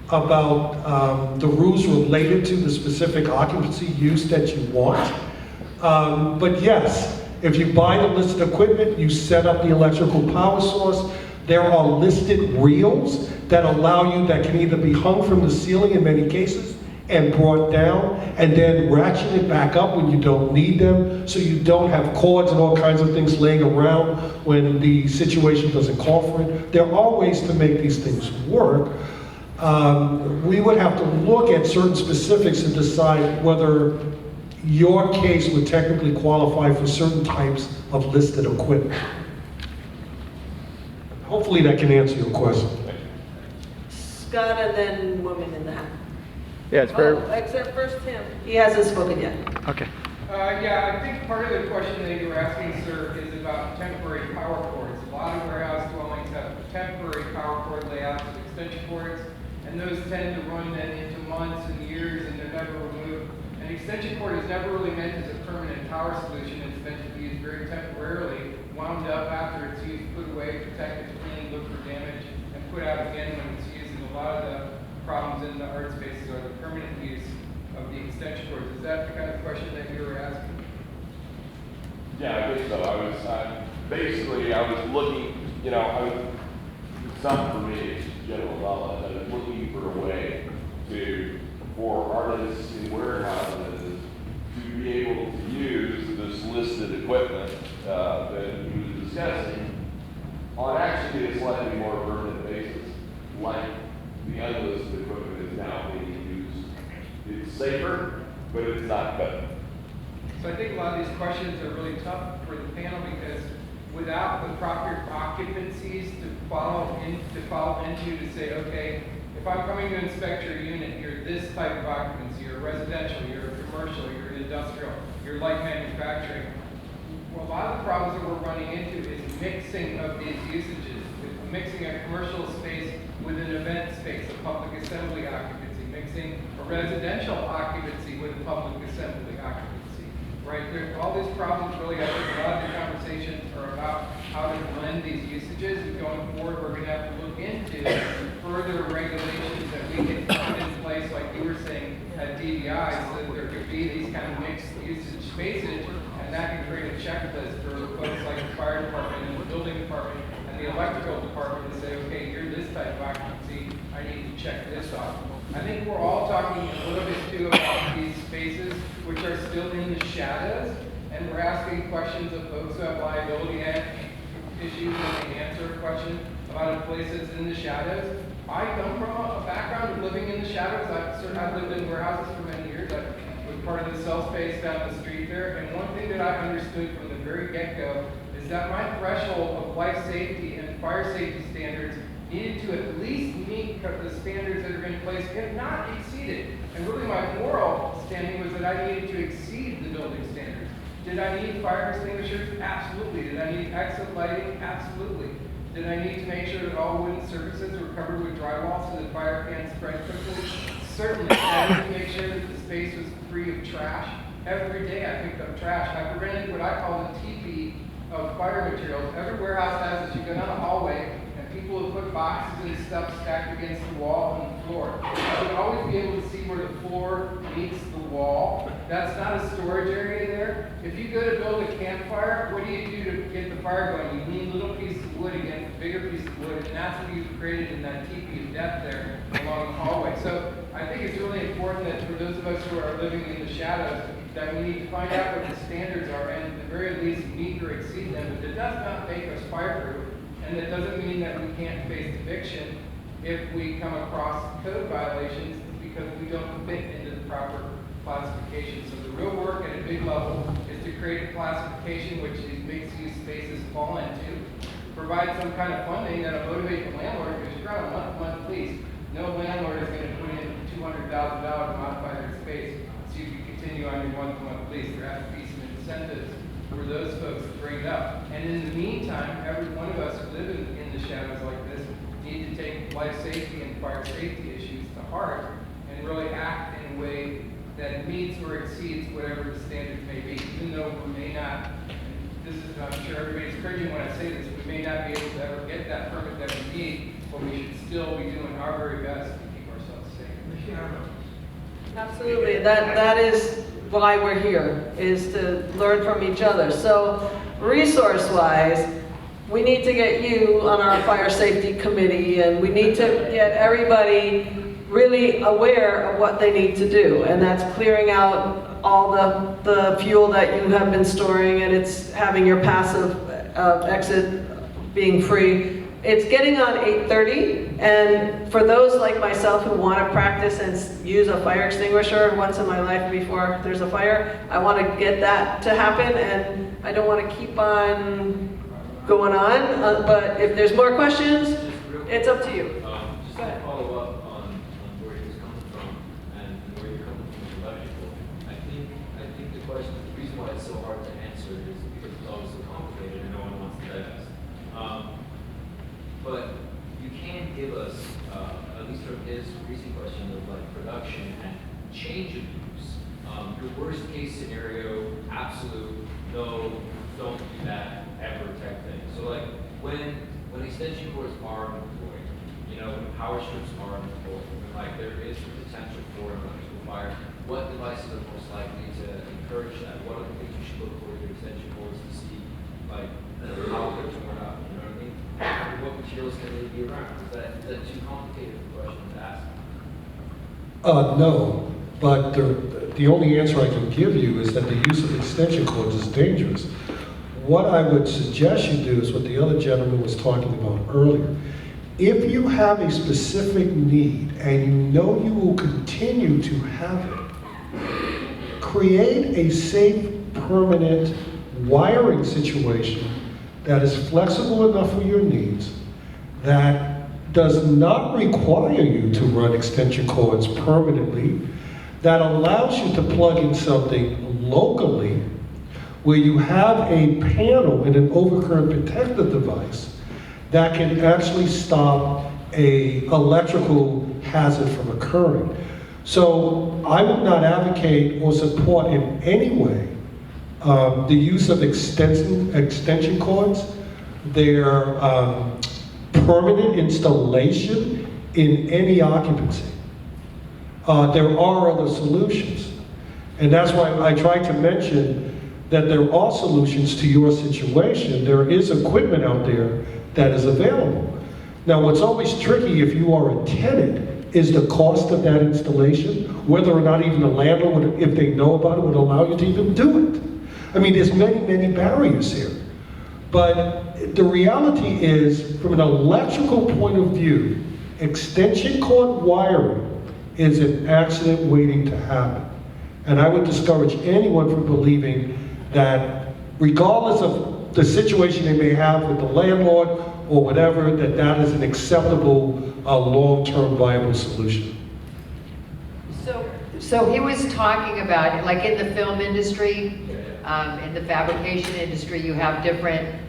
about the rules related to the specific occupancy use that you want. But yes, if you buy the listed equipment, you set up the electrical power source. There are listed reels that allow you, that can either be hung from the ceiling in many cases and brought down, and then ratcheted back up when you don't need them, so you don't have cords and all kinds of things laying around when the situation doesn't call for it. There are ways to make these things work. We would have to look at certain specifics and decide whether your case would technically qualify for certain types of listed equipment. Hopefully that can answer your question. Scott and then woman in the hat. Yeah, it's very, Except first him. He hasn't spoken yet. okay. Yeah, I think part of the question that you were asking, sir, is about temporary power cords. A lot of warehouse dwellings have temporary power cord layouts with extension cords, and those tend to run then into months and years, and they're never removed. An extension cord is never really meant as a permanent power solution. It's meant to be used very temporarily, wound up after it's used, put away, protected, cleaned, look for damage, and put out again when it's used. And a lot of the problems in the art spaces are the permanent use of the extension cords. Is that the kind of question that you were asking? Yeah, I think so. Basically, I was looking, it's not for me, it's general knowledge. I was looking for a way for artists in warehouses to be able to use this listed equipment that he was discussing on actually a slightly more permanent basis, like the unlisted equipment is now being used. It's safer, but it's not better. So I think a lot of these questions are really tough for the panel, because without the proper occupancies to follow into to say, okay, if I'm coming to inspect your unit, you're this type of occupancy, you're residential, you're commercial, you're industrial, you're light manufacturing. Well, a lot of the problems that we're running into is mixing of these usages, with mixing a commercial space with an event space, a public assembly occupancy, mixing a residential occupancy with a public assembly occupancy, right? All these problems really, I think a lot of the conversations are about how to blend these usages, and going forward, we're gonna have to look into further regulations that we can put in place, like you were saying, at DVI, so that there could be these kind of mixed usage spaces, and that can create a checklist for folks like the fire department and the building department and the electrical department to say, okay, you're this type of occupancy, I need to check this off. I think we're all talking a little bit too about these spaces which are still in the shadows, and we're asking questions of folks who have liability issues, and they answer a question about a place that's in the shadows. I come from a background of living in the shadows. I've lived in warehouses for many years. I was part of the cell space down the street there, and one thing that I understood from the very get-go is that my threshold of life safety and fire safety standards needed to at least meet the standards that are in place, if not exceeded. And really my moral standing was that I needed to exceed the building standards. Did I need fire extinguishers? Absolutely. Did I need exit lighting? Absolutely. Did I need to make sure that all wooden surfaces were covered with drywall so that fire can't spread quickly? certainly, I need to make sure that the space was free of trash. Every day I picked up trash. I prevented what I call the teepee of fire materials. Every warehouse has this. You go down a hallway and people will put boxes and stuff stacked against the wall and the floor. I would always be able to see where the floor meets the wall. That's not a storage area there. If you go to build a campfire, what do you do to get the fire going? You need little pieces of wood against a bigger piece of wood, and that's what you've created in that teepee of death there along the hallway. So I think it's really important that for those of us who are living in the shadows, that we need to find out what the standards are and at the very least meet or exceed them. But it does not make us fireproof, and it doesn't mean that we can't face eviction if we come across code violations because we don't fit into the proper classification. So the real work at a big level is to create a classification which these mixed-use spaces fall into, provide some kind of funding that'll motivate the landlord, because you're on a month-to-month lease. No landlord is going to put in $200,000 to modify their space so you can continue on your month-to-month lease. There has to be some incentives for those folks to bring it up. And in the meantime, every one of us who live in the shadows like this need to take life safety and fire safety issues to heart and really act in a way that meets or exceeds whatever the standards may be, even though we may not, and this is, I'm sure everybody's cringing when I say this, we may not be able to ever get that permit that we need, but we should still be doing our very best to keep ourselves safe. Absolutely, that is why we're here, is to learn from each other. So resource-wise, we need to get you on our fire safety committee, and we need to get everybody really aware of what they need to do, and that's clearing out all the fuel that you have been storing, and it's having your passive exit being free. It's getting on 8:30, and for those like myself who want to practice and use a fire extinguisher once in my life before there's a fire, I want to get that to happen, and I don't want to keep on going on, but if there's more questions, it's up to you. Just to follow up on where he was coming from and where you're coming from electrical, I think the question, the reason why it's so hard to answer is because it's always so complicated and no one wants to divest. But you can give us, at least from his recent question of like production and change of use, your worst case scenario, absolute, no, don't do that ever type thing. So like when extension cords are employed, you know, when power strips are employed, when like there is the potential for an electrical fire, what devices are most likely to encourage that? What are the things you should look for with your extension cords to see like how they're torn up, you know what I mean? What materials can they be around? Is that too complicated a question to ask? No, but the only answer I can give you is that the use of extension cords is dangerous. What I would suggest you do is what the other gentleman was talking about earlier. If you have a specific need and you know you will continue to have it, create a safe, permanent wiring situation that is flexible enough for your needs, that does not require you to run extension cords permanently, that allows you to plug in something locally where you have a panel and an overcurrent protective device that can actually stop an electrical hazard from occurring. So I would not advocate or support in any way the use of extension cords, their permanent installation in any occupancy. There are other solutions. And that's why I tried to mention that there are solutions to your situation. There is equipment out there that is available. Now, what's always tricky if you are a tenant is the cost of that installation, whether or not even the landlord, if they know about it, would allow you to even do it. I mean, there's many, many barriers here. But the reality is, from an electrical point of view, extension cord wiring is an accident waiting to happen. And I would discourage anyone from believing that, regardless of the situation they may have with the landlord or whatever, that is an acceptable long-term viable solution. So he was talking about, like in the film industry, in the fabrication industry, you have different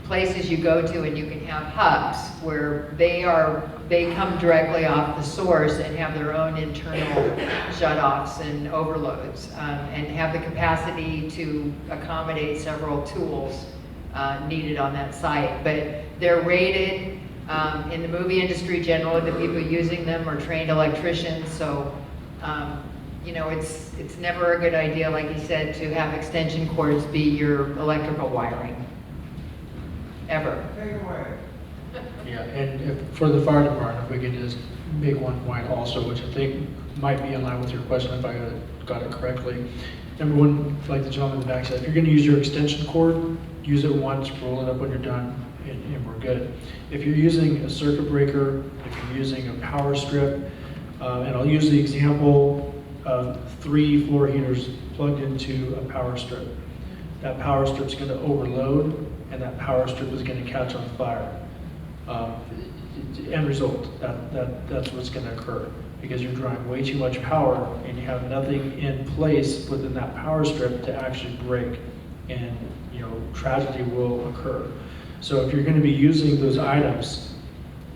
places you go to and you can have hubs where they come directly off the source and have their own internal shutoffs and overloads, and have the capacity to accommodate several tools needed on that site. But they're rated, in the movie industry generally, the people using them are trained electricians, so you know, it's never a good idea, like he said, to have extension cords be your electrical wiring. Ever. Yeah, and for the fire department, if we could just make one point also, which I think might be in line with your question if I got it correctly. Number one, like the gentleman in the back said, if you're gonna use your extension cord, use it once, roll it up when you're done, and we're good. If you're using a circuit breaker, if you're using a power strip, and I'll use the example of 3 floor heaters plugged into a power strip. That power strip's gonna overload, and that power strip is gonna catch on fire. End result, that's what's gonna occur, because you're drawing way too much power and you have nothing in place within that power strip to actually break, and you know, tragedy will occur. So if you're gonna be using those items,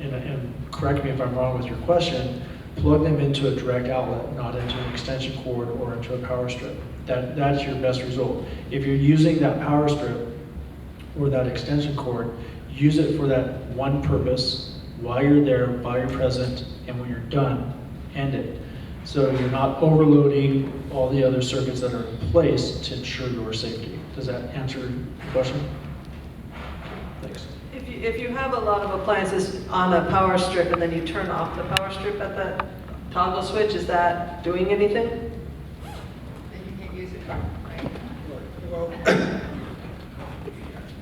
and correct me if I'm wrong with your question, plug them into a direct outlet, not into an extension cord or into a power strip. That's your best result. If you're using that power strip or that extension cord, use it for that one purpose while you're there, while you're present, and when you're done, end it. So you're not overloading all the other circuits that are in place to ensure your safety. Does that answer your question? Thanks. If you have a lot of appliances on a power strip and then you turn off the power strip at that toggle switch, is that doing anything? Then you can't use it, right? Well,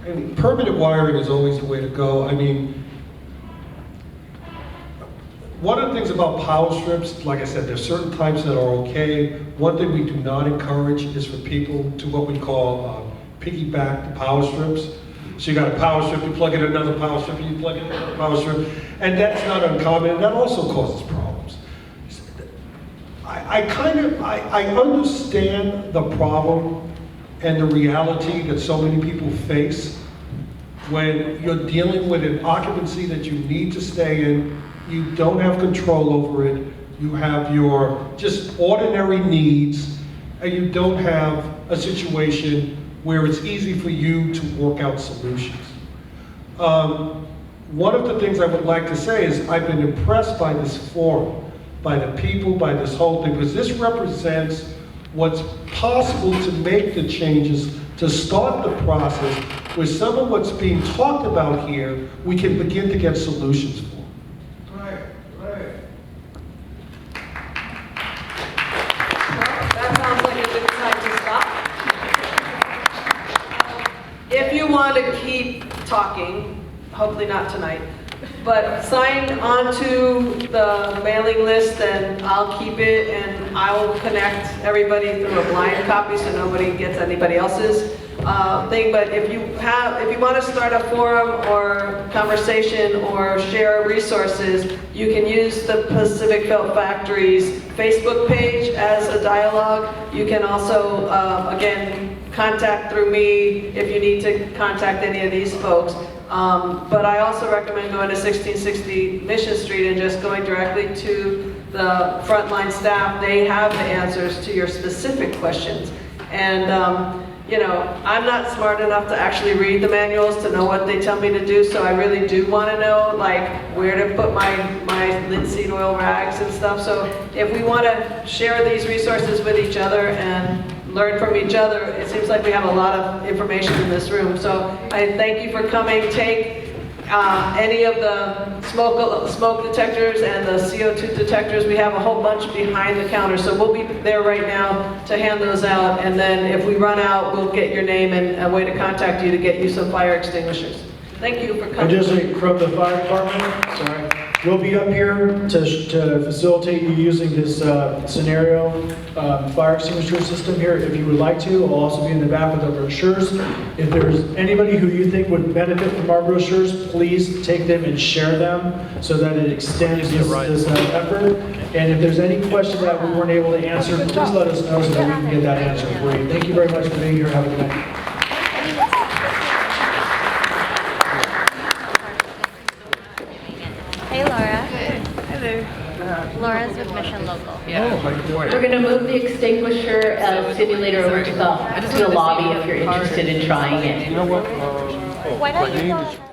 and permanent wiring is always the way to go. I mean, one of the things about power strips, like I said, there's certain types that are okay. One thing we do not encourage is for people to what we call piggyback the power strips. So you got a power strip, you plug in another power strip, you plug in another power strip, and that's not uncommon, and that also causes problems. I understand the problem and the reality that so many people face when you're dealing with an occupancy that you need to stay in, you don't have control over it, you have your just ordinary needs, and you don't have a situation where it's easy for you to work out solutions. One of the things I would like to say is I've been impressed by this forum, by the people, by this whole thing, because this represents what's possible to make the changes, to start the process where some of what's being talked about here, we can begin to get solutions for. Right. That sounds like a good time to stop. If you want to keep talking, hopefully not tonight, but sign onto the mailing list and I'll keep it and I'll connect everybody through a blind copy so nobody gets anybody else's thing. But if you want to start a forum or conversation or share resources, you can use the Pacific Felt Factory's Facebook page as a dialogue. You can also, again, contact through me if you need to contact any of these folks. But I also recommend going to 1660 Mission Street and just going directly to the frontline staff. They have the answers to your specific questions. And you know, I'm not smart enough to actually read the manuals to know what they tell me to do, so I really do want to know like where to put my linseed oil rags and stuff. So if we want to share these resources with each other and learn from each other, it seems like we have a lot of information in this room. So I thank you for coming. Take any of the smoke detectors and the CO2 detectors. We have a whole bunch behind the counter, so we'll be there right now to hand those out. And then if we run out, we'll get your name and a way to contact you to get you some fire extinguishers. Thank you for coming. And just from the fire department, sorry, we'll be up here to facilitate you using this scenario fire extinguisher system here if you would like to. We'll also be in the back with our brochures. If there's anybody who you think would benefit from our brochures, please take them and share them so that it extends this effort. And if there's any question that we weren't able to answer, please let us know so that we can get that answer for you. Thank you very much for being here. Have a good night. Laura's with Mission Local. We're going to move the extinguisher simulator over to the lobby if you're interested in trying it. Why don't you go ahead?